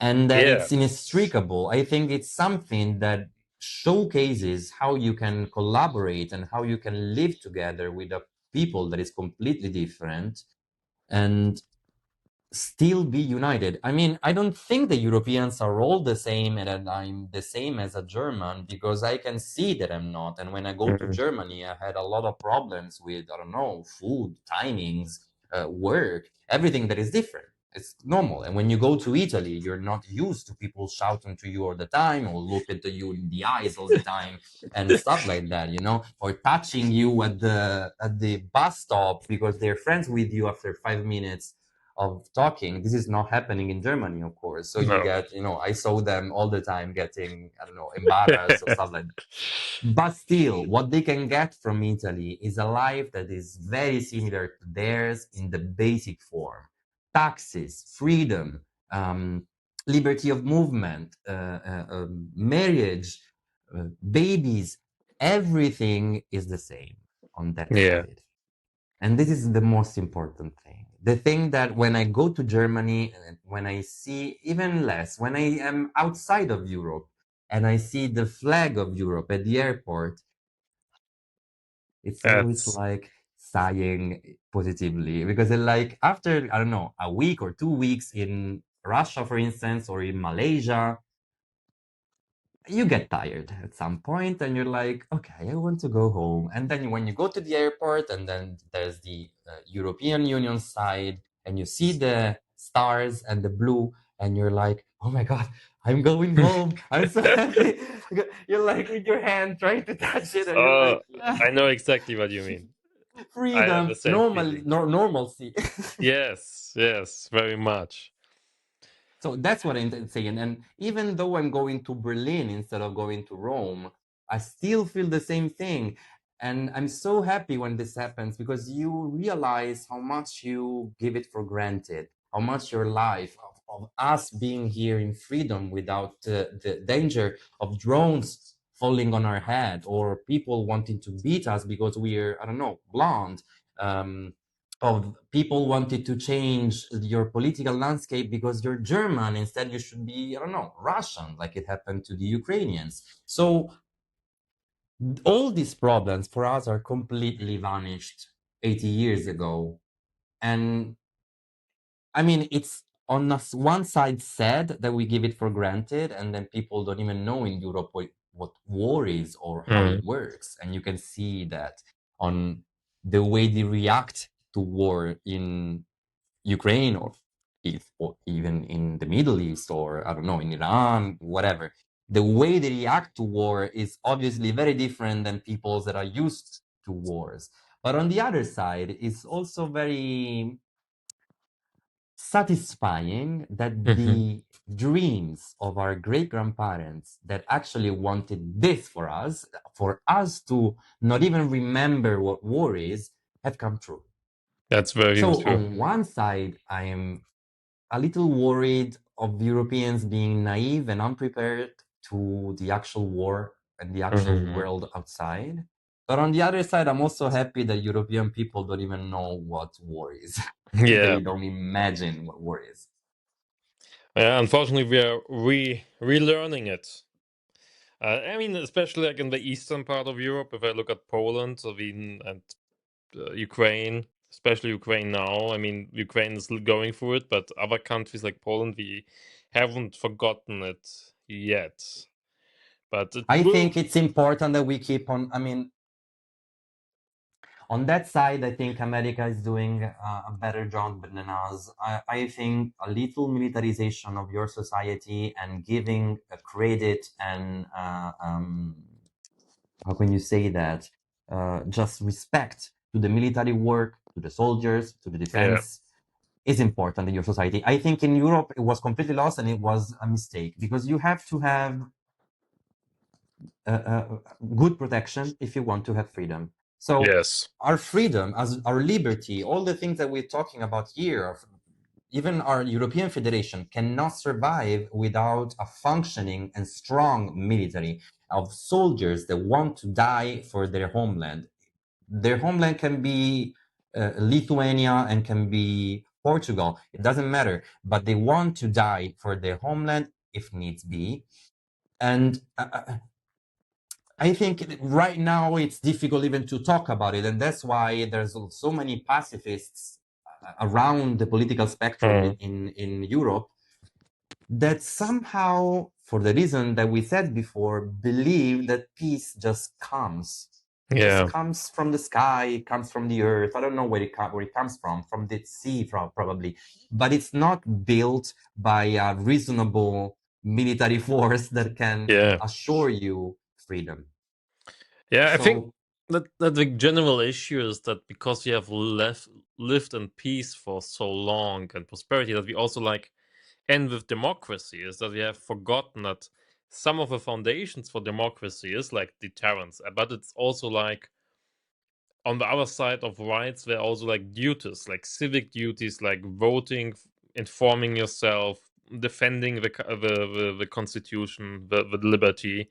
Speaker 2: and that
Speaker 1: Yeah.
Speaker 2: it's inextricable. I think it's something that showcases how you can collaborate and how you can live together with a people that is completely different and still be united. I mean, I don't think the Europeans are all the same and that I'm the same as a German, because I can see that I'm not. And when I go to
Speaker 1: Mhm.
Speaker 2: Germany, I had a lot of problems with, I don't know, food, timings, work, everything that is different. It's normal. And when you go to Italy, you're not used to people shouting to you all the time or look at you in the eyes all the time and stuff like that, you know, or touching you at the bus stop because they're friends with you after 5 minutes of talking. This is not happening in Germany, of course. So you
Speaker 1: No.
Speaker 2: get, you know, I saw them all the time getting, I don't know, embarrassed or stuff like that. But still, what they can get from Italy is a life that is very similar to theirs in the basic form. Taxes, freedom, liberty of movement, marriage, babies, everything is the same on that
Speaker 1: Yeah.
Speaker 2: side. And this is the most important thing. The thing that when I go to Germany, and when I see even less, when I am outside of Europe and I see the flag of Europe at the airport, it's always
Speaker 1: That's
Speaker 2: like sighing positively, because like after, I don't know, a week or 2 weeks in Russia, for instance, or in Malaysia, you get tired at some point and you're like, okay, I want to go home. And then when you go to the airport and then there's the European Union side and you see the stars and the blue and you're like, oh my God, I'm going home. I'm so happy. You're like with your hand trying to touch it and you're
Speaker 1: uh
Speaker 2: like, yeah,
Speaker 1: I know exactly what you mean. I have the
Speaker 2: freedom,
Speaker 1: same feeling.
Speaker 2: normalcy.
Speaker 1: Yes, yes, very much.
Speaker 2: So that's what I'm saying. And even though I'm going to Berlin instead of going to Rome, I still feel the same thing. And I'm so happy when this happens, because you realize how much you give it for granted, how much your life, of us being here in freedom without the danger of drones falling on our head or people wanting to beat us because we're, I don't know, blonde. Um, of people wanted to change your political landscape because you're German. Instead, you should be, I don't know, Russian, like it happened to the Ukrainians. So all these problems for us are completely vanished 80 years ago. And I mean, it's on us one side sad that we give it for granted, and then people don't even know in Europe what war is or how
Speaker 1: Mm.
Speaker 2: it works. And you can see that on the way they react to war in Ukraine, or if or even in the Middle East, or I don't know, in Iran, whatever. The way they react to war is obviously very different than peoples that are used to wars. But on the other side, it's also very satisfying that
Speaker 1: Hmm.
Speaker 2: the dreams of our great grandparents that actually wanted this for us to not even remember what war is, have come true.
Speaker 1: That's very
Speaker 2: So
Speaker 1: true.
Speaker 2: on one side, I am a little worried of Europeans being naive and unprepared to the actual war and the actual
Speaker 1: Hmm.
Speaker 2: world outside. But on the other side, I'm also happy that European people don't even know what war is.
Speaker 1: Yeah.
Speaker 2: They don't imagine what war is.
Speaker 1: Yeah, unfortunately, we are relearning it. I mean, especially like in the eastern part of Europe. If I look at Poland, Slovenia, and Ukraine, especially Ukraine now. I mean, Ukraine is still going through it, but other countries like Poland, we haven't forgotten it yet. But it
Speaker 2: I
Speaker 1: will.
Speaker 2: think it's important that we keep on, I mean, on that side, I think America is doing a better job than us. I think a little militarization of your society and giving a credit and how can you say that? Just respect to the military work, to the soldiers, to the
Speaker 1: Yeah.
Speaker 2: defense is important in your society. I think in Europe it was completely lost and it was a mistake because you have to have good protection if you want to have freedom. So
Speaker 1: Yes.
Speaker 2: our freedom, as our liberty, all the things that we're talking about here, even our European Federation cannot survive without a functioning and strong military of soldiers that want to die for their homeland. Their homeland can be Lithuania and can be Portugal. It doesn't matter, but they want to die for their homeland if needs be. And I think right now it's difficult even to talk about it, and that's why there's so many pacifists around the political spectrum
Speaker 1: Mm.
Speaker 2: in Europe that somehow, for the reason that we said before, believe that peace just
Speaker 1: Yeah.
Speaker 2: comes from the sky, comes from the earth. I don't know where it comes from the sea, probably, but it's not built by a reasonable military force that can
Speaker 1: Yeah.
Speaker 2: assure you freedom.
Speaker 1: Yeah. I think
Speaker 2: So
Speaker 1: that the general issue is that because we have lived in peace for so long and prosperity, that we also like end with democracy, is that we have forgotten that some of the foundations for democracy is like deterrence, but it's also like on the other side of rights, there are also like duties, like civic duties, like voting, informing yourself, defending the constitution, the liberty.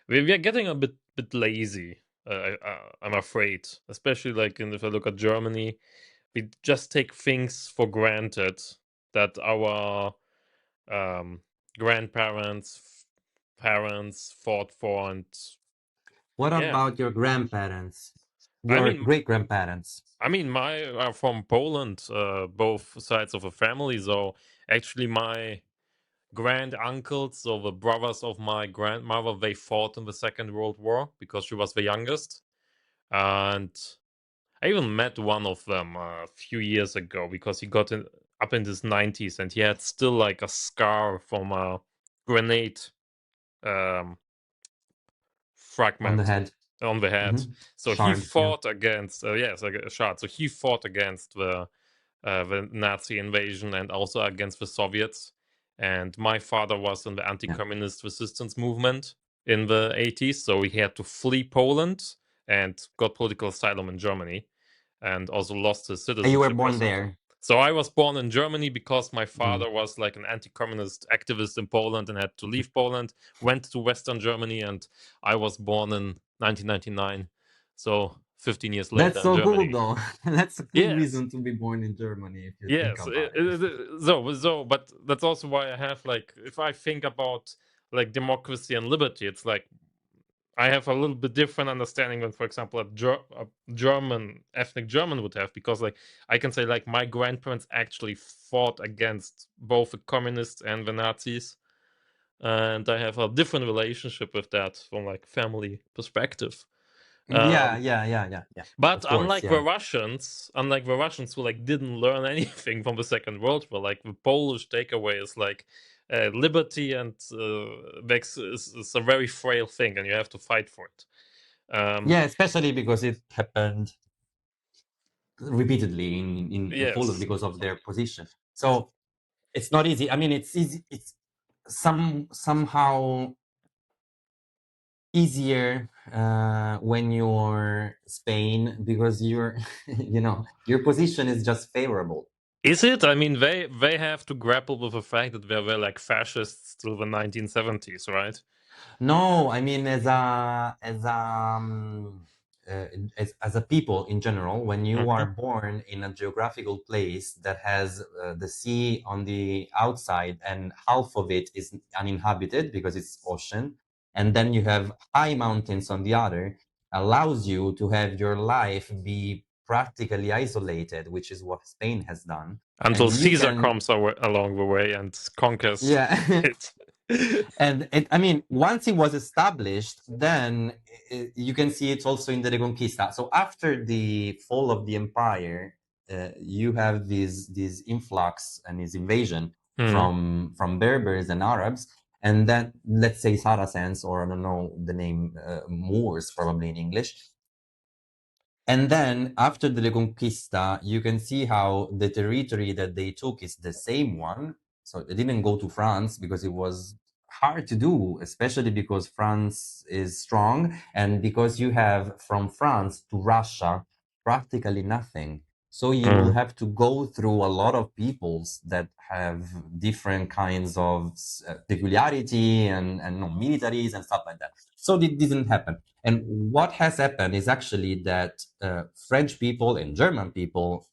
Speaker 1: We are getting a bit lazy. I'm afraid, especially like if I look at Germany, we just take things for granted that our um, grandparents, parents fought for, and
Speaker 2: what
Speaker 1: yeah,
Speaker 2: about your grandparents,
Speaker 1: I
Speaker 2: your
Speaker 1: mean,
Speaker 2: great grandparents?
Speaker 1: my are from Poland, both sides of the family. So actually, my grand uncles, so the brothers of my grandmother, they fought in the Second World War because she was the youngest. And I even met one of them a few years ago because he got up in his 90s and he had still like a scar from a grenade um,
Speaker 2: On the
Speaker 1: fragment
Speaker 2: head.
Speaker 1: on the head.
Speaker 2: Hmm.
Speaker 1: So he
Speaker 2: Shard, yeah.
Speaker 1: fought against yes, a shot. So he fought against the Nazi invasion and also against the Soviets. And my father was in the
Speaker 2: Yeah.
Speaker 1: anti-communist resistance movement in the 80s, so he had to flee Poland and got political asylum in Germany, and also lost his
Speaker 2: And you were
Speaker 1: citizenship
Speaker 2: born
Speaker 1: also.
Speaker 2: there.
Speaker 1: So I was born in Germany because my
Speaker 2: Mm.
Speaker 1: father was like an anti-communist activist in Poland and had to leave Poland, went to Western Germany, and I was born in 1999. So 15 years
Speaker 2: That's
Speaker 1: later in
Speaker 2: so cool,
Speaker 1: Germany.
Speaker 2: though. That's a good
Speaker 1: Yes.
Speaker 2: reason to be born in Germany if you think
Speaker 1: Yes,
Speaker 2: about it.
Speaker 1: but that's also why I have like, if I think about like democracy and liberty, it's like I have a little bit different understanding than, for example, a German ethnic German would have, because like I can say like my grandparents actually fought against both the communists and the Nazis, and I have a different relationship with that from like family perspective.
Speaker 2: Yeah,
Speaker 1: Um,
Speaker 2: yeah, yeah, yeah, yeah.
Speaker 1: But
Speaker 2: Of course, yeah.
Speaker 1: Unlike the Russians who like didn't learn anything from the Second World War, like the Polish takeaway is like liberty and is a very frail thing, and you have to fight for it. Um,
Speaker 2: Yeah, especially because it happened repeatedly in Poland
Speaker 1: yes,
Speaker 2: because of their position. So It's not easy. I mean, it's easy. It's somehow easier when you're Spain because you're, your position is just favorable.
Speaker 1: Is it? I mean, they have to grapple with the fact that they were like fascists till the 1970s, right?
Speaker 2: No, I mean uh, as a people in general, when you are
Speaker 1: Hmm.
Speaker 2: born in a geographical place that has the sea on the outside and half of it is uninhabited because it's ocean, and then you have high mountains on the other, allows you to have your life be practically isolated, which is what Spain has done,
Speaker 1: Until
Speaker 2: and you
Speaker 1: Caesar
Speaker 2: can,
Speaker 1: comes along the way and conquers
Speaker 2: yeah.
Speaker 1: it.
Speaker 2: And I mean, once it was established, then you can see it's also in the Reconquista. So after the fall of the empire, you have this influx and this invasion
Speaker 1: Hmm.
Speaker 2: from Berbers and Arabs, and then let's say Saracens, or I don't know the name, Moors probably in English. And then after the Reconquista, you can see how the territory that they took is the same one. So they didn't go to France because it was hard to do, especially because France is strong and because you have from France to Russia practically nothing. So you will
Speaker 1: Mm.
Speaker 2: have to go through a lot of peoples that have different kinds of peculiarity and no, militaries and stuff like that. So it didn't happen. And what has happened is actually that French people and German people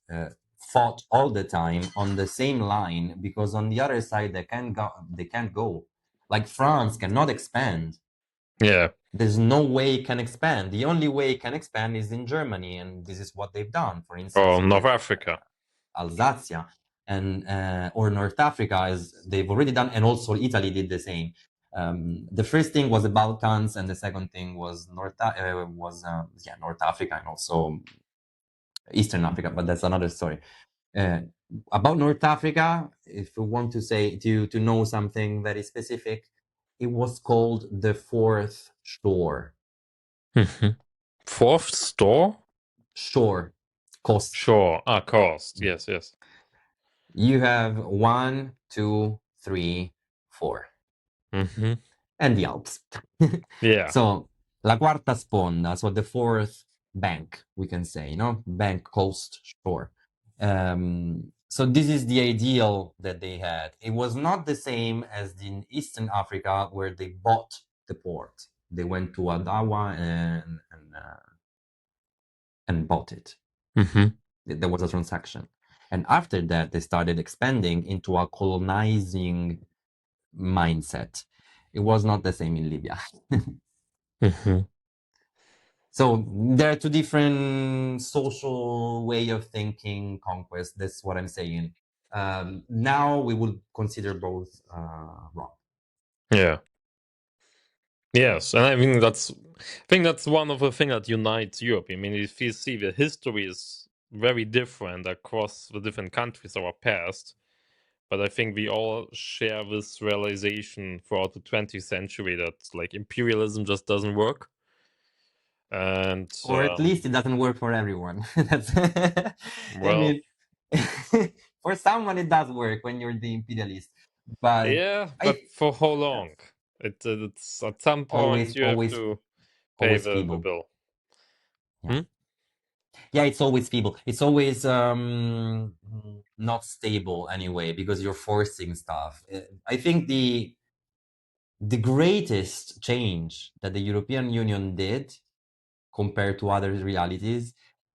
Speaker 2: fought all the time on the same line because on the other side they can't go. They can't go. Like France cannot expand.
Speaker 1: Yeah.
Speaker 2: There's no way it can expand. The only way it can expand is in Germany, and this is what they've done. For instance,
Speaker 1: Or North
Speaker 2: with
Speaker 1: Africa.
Speaker 2: Alsatia and or North Africa, as they've already done, and also Italy did the same. The first thing was the Balkans, and the second thing was North Africa and also Eastern Africa, but that's another story. Uh, about North Africa, if you want to say to know something very specific, it was called the Fourth Shore.
Speaker 1: Mhm. Fourth store?
Speaker 2: Shore, coast.
Speaker 1: Sure. Ah, cost. Yes, yes.
Speaker 2: You have one, two, three, four.
Speaker 1: Hmm.
Speaker 2: And the Alps.
Speaker 1: Yeah.
Speaker 2: So la quarta sponda, so the fourth bank, we can say, bank, coast, shore. So this is the ideal that they had. It was not the same as in Eastern Africa where they bought the port. They went to Adawa and bought it.
Speaker 1: Hmm.
Speaker 2: There was a transaction. And after that, they started expanding into a colonizing mindset. It was not the same in Libya.
Speaker 1: Hmm.
Speaker 2: So there are two different social way of thinking conquest. That's what I'm saying. Now we will consider both wrong.
Speaker 1: Yeah. Yes, and I think that's one of the things that unites Europe. I mean, if you see the history is very different across the different countries, our past, but I think we all share this realization throughout the 20th century that like imperialism just doesn't work. And
Speaker 2: Or at least it doesn't work for everyone. That's, I
Speaker 1: well,
Speaker 2: mean, for someone it does work when you're the imperialist, but
Speaker 1: yeah,
Speaker 2: I
Speaker 1: but for how long? It's at some point
Speaker 2: always,
Speaker 1: you have
Speaker 2: always,
Speaker 1: to pay
Speaker 2: always
Speaker 1: the
Speaker 2: feeble.
Speaker 1: bill.
Speaker 2: Yeah.
Speaker 1: Hmm?
Speaker 2: Yeah, it's always feeble. It's always not stable anyway because you're forcing stuff. I think the greatest change that the European Union did compared to other realities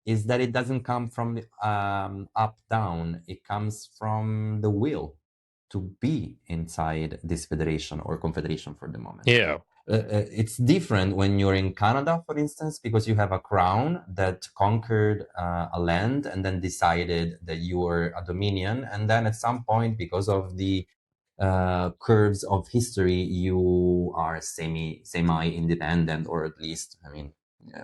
Speaker 2: is that it doesn't come from up down. It comes from the will to be inside this federation or confederation for the moment.
Speaker 1: Yeah.
Speaker 2: It's different when you're in Canada, for instance, because you have a crown that conquered a land and then decided that you were a dominion. And then at some point, because of the curves of history, you are semi independent, or at least, I mean,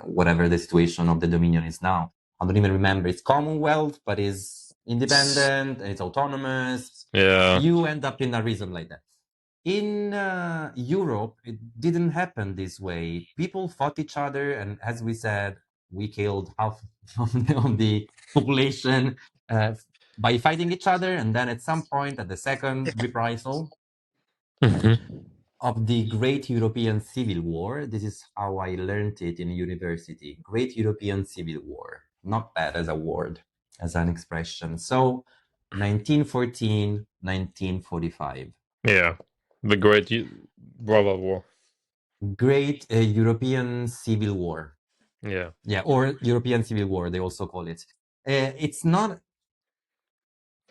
Speaker 2: whatever the situation of the dominion is now. I don't even remember. It's Commonwealth, but is independent and it's autonomous.
Speaker 1: Yeah.
Speaker 2: You end up in a region like that. In Europe, it didn't happen this way. People fought each other, and as we said, we killed half of the population. by fighting each other, and then at some point, at the second reprisal
Speaker 1: Mhm.
Speaker 2: of the Great European Civil War, this is how I learned it in university. Great European Civil War, not bad as a word, as an expression. So 1914, 1945.
Speaker 1: Yeah, the Great Brother War.
Speaker 2: Great European Civil War.
Speaker 1: Yeah.
Speaker 2: Yeah, or European Civil War, they also call it. It's not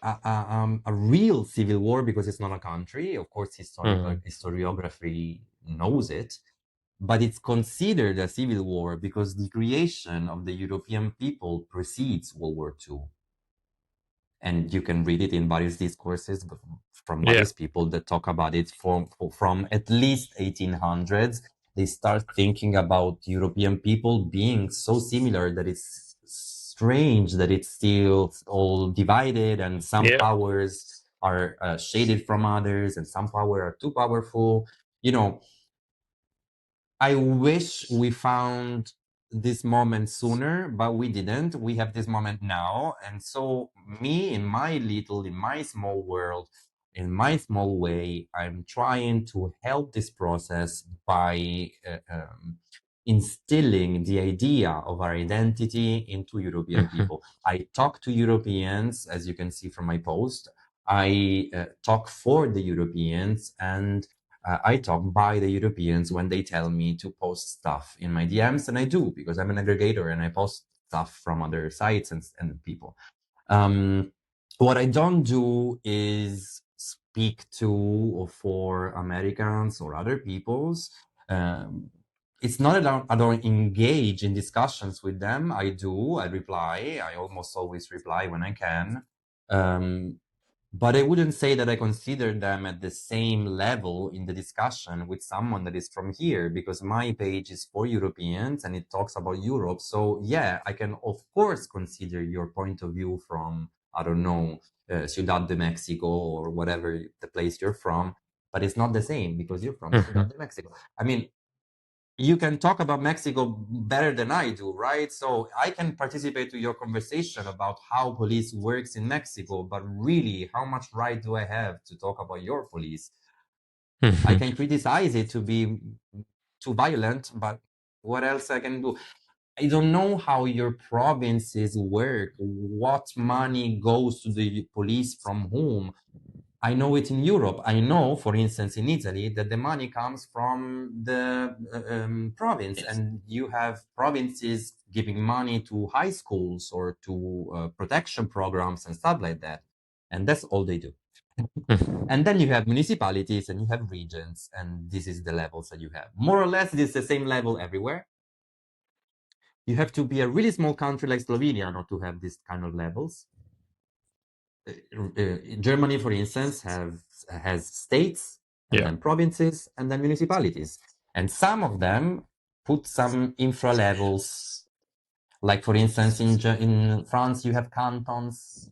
Speaker 2: a real civil war because it's not a country. Of course,
Speaker 1: Mhm.
Speaker 2: historiography knows it, but it's considered a civil war because the creation of the European people precedes World War II. And you can read it in various discourses from
Speaker 1: Yeah.
Speaker 2: various people that talk about it from at least 1800s. They start thinking about European people being so similar that it's strange that it's still all divided and some
Speaker 1: Yeah.
Speaker 2: powers are shaded from others and some power are too powerful. You know, I wish we found this moment sooner, but we didn't. We have this moment now. And so, me, in my small world, in my small way, I'm trying to help this process by instilling the idea of our identity into European
Speaker 1: Mhm.
Speaker 2: people. I talk to Europeans, as you can see from my post. I talk for the Europeans, and I talk by the Europeans when they tell me to post stuff in my DMs, and I do because I'm an aggregator and I post stuff from other sites and people. Um, what I don't do is speak to or for Americans or other peoples. Um, it's not that I don't engage in discussions with them. I do. I reply. I almost always reply when I can. Um, but I wouldn't say that I consider them at the same level in the discussion with someone that is from here, because my page is for Europeans and it talks about Europe. So yeah, I can of course consider your point of view from, I don't know, Ciudad de Mexico or whatever the place you're from, but it's not the same because you're from Ciudad
Speaker 1: Mhm.
Speaker 2: de Mexico. I mean, you can talk about Mexico better than I do, right? So I can participate to your conversation about how police works in Mexico, but really, how much right do I have to talk about your police? I
Speaker 1: Mhm.
Speaker 2: can criticize it to be too violent, but what else I can do? I don't know how your provinces work, what money goes to the police from whom. I know it in Europe. I know, for instance, in Italy, that the money comes from the province, and you have provinces giving money to high schools or to protection programs and stuff like that. And that's all they do.
Speaker 1: Mhm.
Speaker 2: And then you have municipalities and you have regions, and this is the levels that you have. More or less, it is the same level everywhere. You have to be a really small country like Slovenia not to have this kind of levels. Germany, for instance, has states and
Speaker 1: Yeah.
Speaker 2: then provinces and then municipalities, and some of them put some infra levels. Like for instance, in France, you have cantons,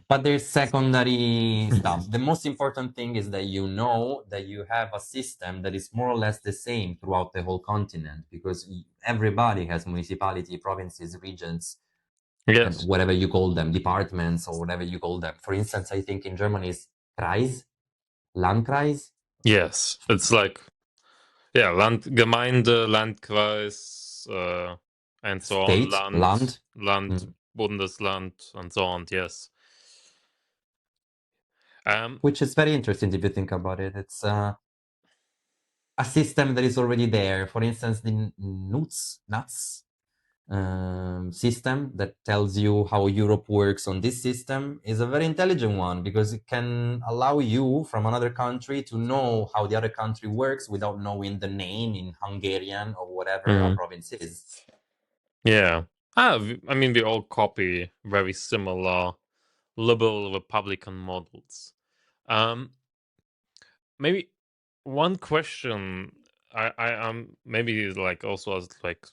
Speaker 2: but there's secondary stuff. The most important thing is that you know that you have a system that is more or less the same throughout the whole continent, because everybody has municipality, provinces, regions, and
Speaker 1: Yes.
Speaker 2: whatever you call them, departments or whatever you call them. For instance, I think in Germany is Kreis, Landkreis,
Speaker 1: Yes. It's like, yeah, Gemeinde, Landkreis, and so on.
Speaker 2: State, Land,
Speaker 1: Land,
Speaker 2: mm,
Speaker 1: Bundesland, and so on. Yes. Um.
Speaker 2: which is very interesting if you think about it. It's a system that is already there. For instance, the nuts system that tells you how Europe works on this system is a very intelligent one, because it can allow you from another country to know how the other country works without knowing the name in Hungarian or whatever a
Speaker 1: Mhm.
Speaker 2: province is.
Speaker 1: Yeah. I mean, we all copy very similar liberal Republican models. Um. Maybe one question I maybe like also as like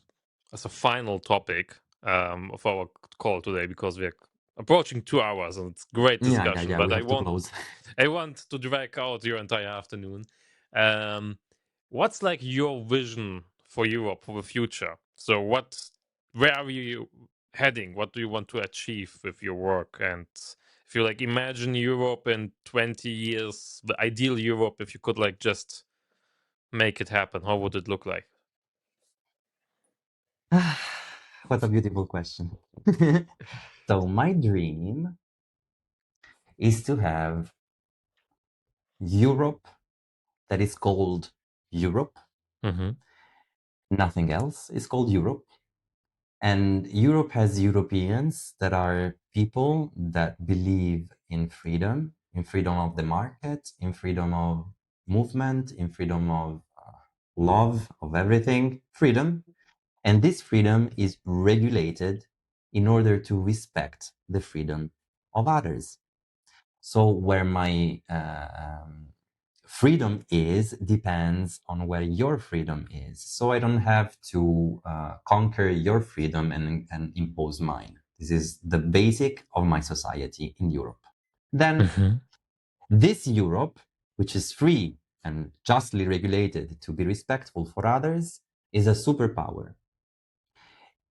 Speaker 1: as a final topic of our call today, because we're approaching 2 hours and it's great
Speaker 2: Yeah, yeah,
Speaker 1: discussion,
Speaker 2: yeah.
Speaker 1: but
Speaker 2: We have to close.
Speaker 1: I want to drag out your entire afternoon. Um, what's like your vision for Europe for the future? So where are you heading? What do you want to achieve with your work? And if you like imagine Europe in 20 years, the ideal Europe, if you could like just make it happen, how would it look like?
Speaker 2: What a beautiful question. So my dream is to have Europe that is called Europe.
Speaker 1: Hmm.
Speaker 2: Nothing else is called Europe. And Europe has Europeans that are people that believe in freedom of the market, in freedom of movement, in freedom of love, of everything, freedom. And this freedom is regulated in order to respect the freedom of others. So where my freedom is depends on where your freedom is. So I don't have to conquer your freedom and impose mine. This is the basic of my society in Europe. Then
Speaker 1: Hmm.
Speaker 2: this Europe, which is free and justly regulated to be respectful for others, is a superpower.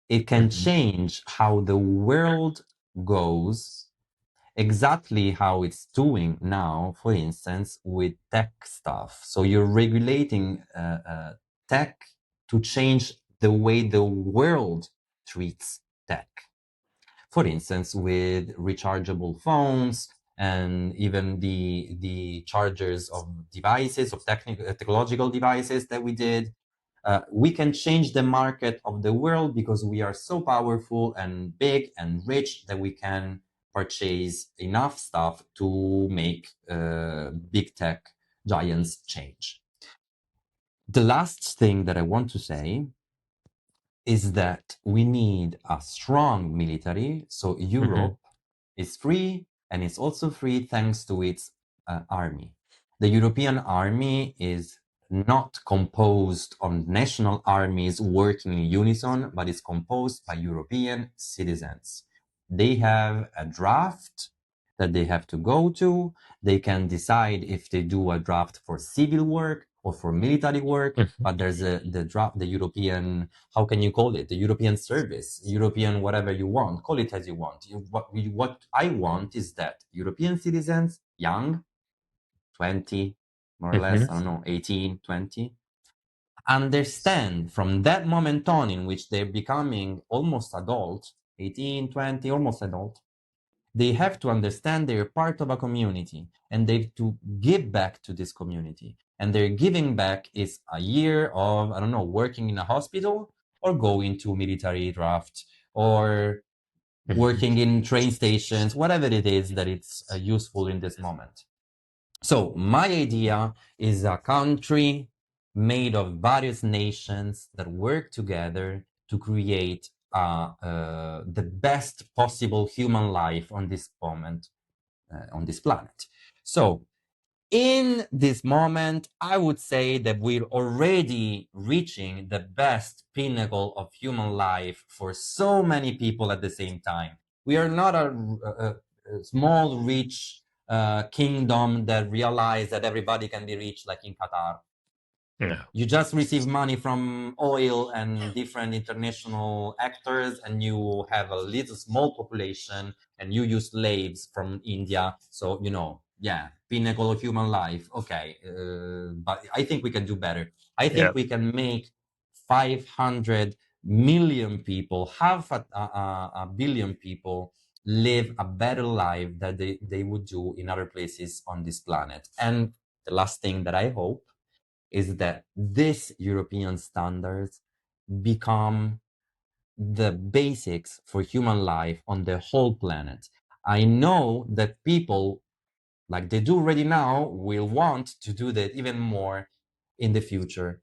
Speaker 2: It can
Speaker 1: Hmm.
Speaker 2: change how the world goes exactly how it's doing now, for instance, with tech stuff. So you're regulating tech to change the way the world treats tech. For instance, with rechargeable phones and even the chargers of devices, of technological devices that we did, we can change the market of the world because we are so powerful and big and rich that we can purchase enough stuff to make big tech giants change. The last thing that I want to say is that we need a strong military. So
Speaker 1: Hmm.
Speaker 2: Europe is free, and it's also free thanks to its army. The European army is not composed of national armies working in unison, but is composed by European citizens. They have a draft that they have to go to. They can decide if they do a draft for civil work or for military work,
Speaker 1: Hmm.
Speaker 2: but there's the draft, the European, how can you call it? The European service, European whatever you want, call it as you want. What I want is that European citizens, young, 20, more or less, I don't
Speaker 1: Hmm.
Speaker 2: know, 18, 20, understand from that moment on in which they're becoming almost adult, 18, 20, almost adult, they have to understand they're part of a community and they have to give back to this community. And their giving back is a year of, I don't know, working in a hospital or going to military draft or working in train stations, whatever it is that it's useful in this moment. So my idea is a country made of various nations that work together to create the best possible human life on this moment, on this planet. So in this moment, I would say that we're already reaching the best pinnacle of human life for so many people at the same time. We are not a small, rich kingdom that realize that everybody can be rich like in Qatar.
Speaker 1: Yeah.
Speaker 2: You just receive money from oil and different international actors, and you have a little small population, and you use slaves from India. So, yeah, pinnacle of human life. Okay. But I think we can do better. I
Speaker 1: Yeah.
Speaker 2: think we can make 500 million people, half a billion people, live a better life that they would do in other places on this planet. And the last thing that I hope is that these European standards become the basics for human life on the whole planet. I know that people, like they do already now, will want to do that even more in the future.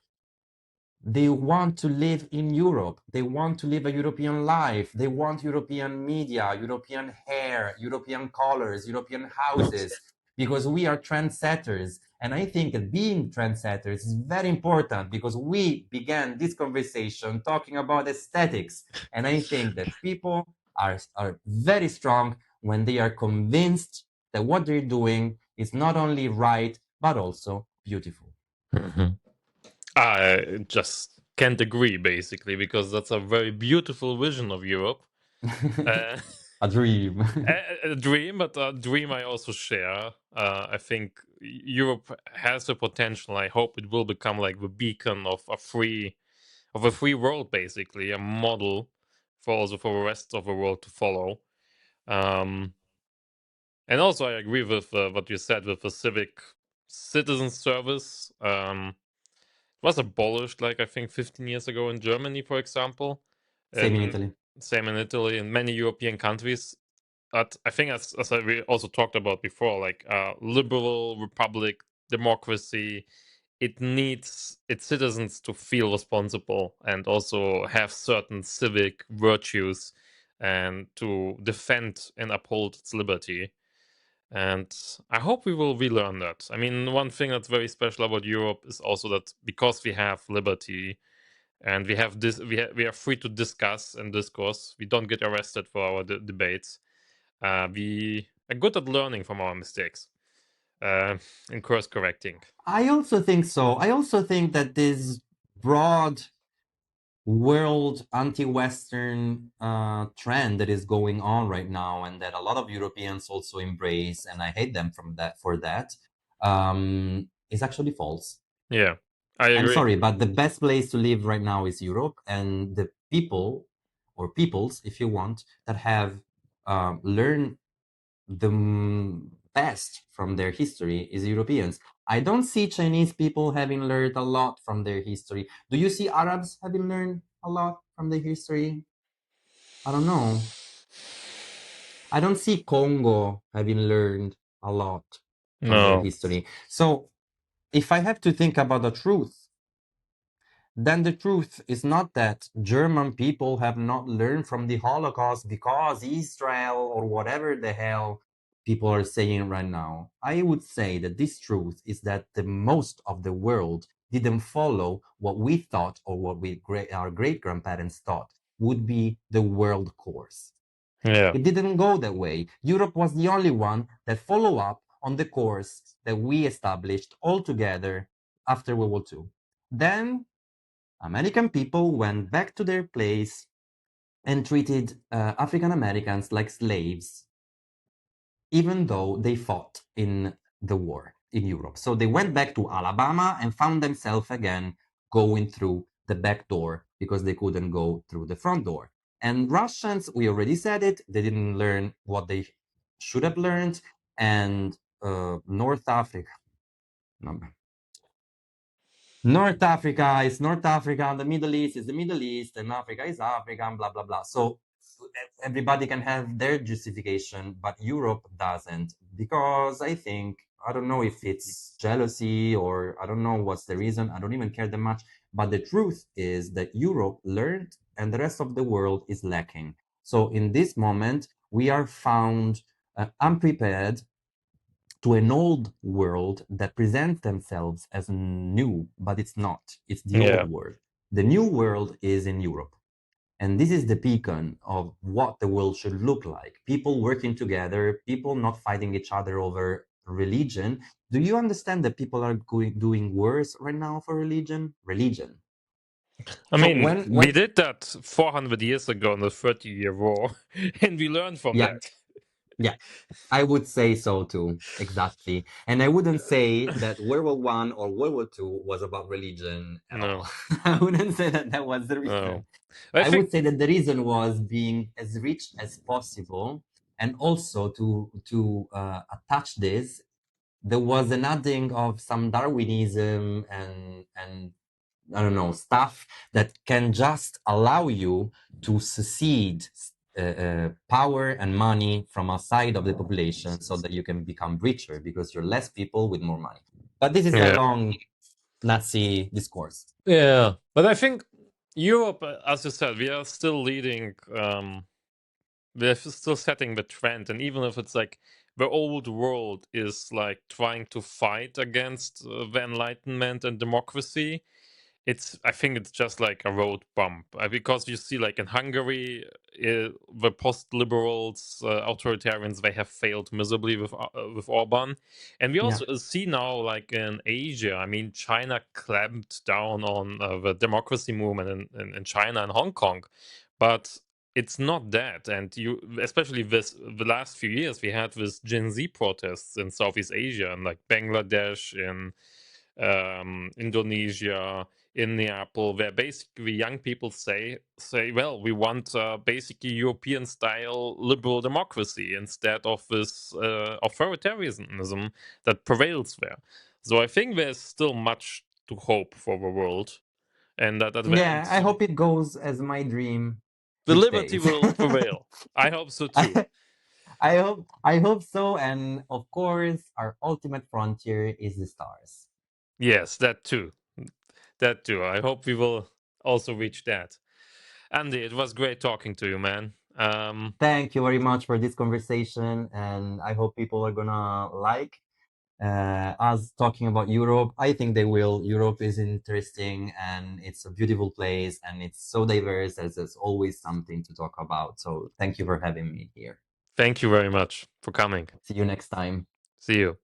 Speaker 2: They want to live in Europe. They want to live a European life. They want European media, European hair, European colors, European houses, because we are trendsetters. And I think that being trendsetters is very important because we began this conversation talking about aesthetics. And I think that people are very strong when they are convinced that what they're doing is not only right, but also beautiful.
Speaker 1: Hmm. I just can't agree, basically, because that's a very beautiful vision of Europe. Uh,
Speaker 2: A dream.
Speaker 1: a dream, but a dream I also share. I think Europe has the potential. I hope it will become like the beacon of a free world, basically a model for also for the rest of the world to follow. Um, and also, I agree with what you said with the civic citizen service. It was abolished, like I think 15 years ago in Germany, for example,
Speaker 2: Same in
Speaker 1: and
Speaker 2: Italy.
Speaker 1: same in Italy and many European countries. But I think, as we also talked about before, like liberal republic democracy, it needs its citizens to feel responsible and also have certain civic virtues and to defend and uphold its liberty. And I hope we will relearn that. I mean, one thing that's very special about Europe is also that because we have liberty and we have this, we are free to discuss and discourse. We don't get arrested for our debates. We are good at learning from our mistakes uh, and course correcting.
Speaker 2: I also think so. I also think that this broad world anti-Western trend that is going on right now, and that a lot of Europeans also embrace, and I hate them from that for that, is actually false.
Speaker 1: Yeah, I
Speaker 2: I'm
Speaker 1: agree.
Speaker 2: sorry, but the best place to live right now is Europe, and the people or peoples, if you want, that have learned the best from their history is Europeans. I don't see Chinese people having learned a lot from their history. Do you see Arabs having learned a lot from their history? I don't know. I don't see Congo having learned a lot from their
Speaker 1: No.
Speaker 2: history. So if I have to think about the truth, then the truth is not that German people have not learned from the Holocaust because Israel or whatever the hell people are saying right now. I would say that this truth is that the most of the world didn't follow what we thought or what our great grandparents thought would be the world course.
Speaker 1: Yeah.
Speaker 2: It didn't go that way. Europe was the only one that followed up on the course that we established all together after World War II. Then American people went back to their place and treated African Americans like slaves, even though they fought in the war in Europe. So they went back to Alabama and found themselves again going through the back door because they couldn't go through the front door. And Russians, we already said it, they didn't learn what they should have learned. And North Africa, no, North Africa is North Africa, and the Middle East is the Middle East, and Africa is Africa, and blah, blah, blah. So everybody can have their justification, but Europe doesn't. Because I think, I don't know if it's jealousy or I don't know what's the reason, I don't even care that much. But the truth is that Europe learned and the rest of the world is lacking. So in this moment, we are found unprepared to an old world that presents themselves as new, but it's not. It's the old
Speaker 1: Yeah.
Speaker 2: world. The new world is in Europe. And this is the beacon of what the world should look like. People working together, people not fighting each other over religion. Do you understand that people are doing worse right now for religion? Religion.
Speaker 1: I
Speaker 2: So
Speaker 1: mean, we
Speaker 2: when
Speaker 1: did that 400 years ago in the 30-year war, and we learned from
Speaker 2: yeah,
Speaker 1: that.
Speaker 2: yeah, I would say so too, exactly. And I wouldn't say that World War One or World War Two was about religion at all.
Speaker 1: No,
Speaker 2: I wouldn't say that that was the
Speaker 1: no.
Speaker 2: reason.
Speaker 1: I
Speaker 2: I
Speaker 1: think,
Speaker 2: would say that the reason was being as rich as possible, and also to attach this, there was an adding of some Darwinism and I don't know, stuff that can just allow you to secede power and money from outside of the population so that you can become richer because you're less people with more money. But this is a
Speaker 1: yeah.
Speaker 2: long Nazi discourse.
Speaker 1: Yeah. But I think Europe, as you said, we are still leading, we're still setting the trend. And even if it's like the old world is like trying to fight against the Enlightenment and democracy, it's I think it's just like a road bump because you see like in Hungary, the post-liberals, authoritarians, they have failed miserably with Orban, and we
Speaker 2: Yeah.
Speaker 1: also see now like in Asia. I mean, China clamped down on the democracy movement in China and Hong Kong, but it's not that. And you, especially this, the last few years, we had this Gen Z protests in Southeast Asia, and like Bangladesh, in Indonesia, in Nepal, where basically young people say, well, we want basically European style liberal democracy instead of this authoritarianism that prevails there. So I think there's still much to hope for the world, and that
Speaker 2: Yeah, I
Speaker 1: advance,
Speaker 2: hope it goes as my dream
Speaker 1: the
Speaker 2: these
Speaker 1: liberty
Speaker 2: days.
Speaker 1: will prevail. I hope so too.
Speaker 2: I, I hope so, and of course, our ultimate frontier is the stars.
Speaker 1: Yes, that too. That too. I hope we will also reach that. Andy, it was great talking to you, man.
Speaker 2: Thank you very much for this conversation, and I hope people are gonna like us talking about Europe. I think they will. Europe is interesting and it's a beautiful place and it's so diverse. There's always something to talk about. So thank you for having me here.
Speaker 1: Thank you very much for coming.
Speaker 2: See you next time.
Speaker 1: See you.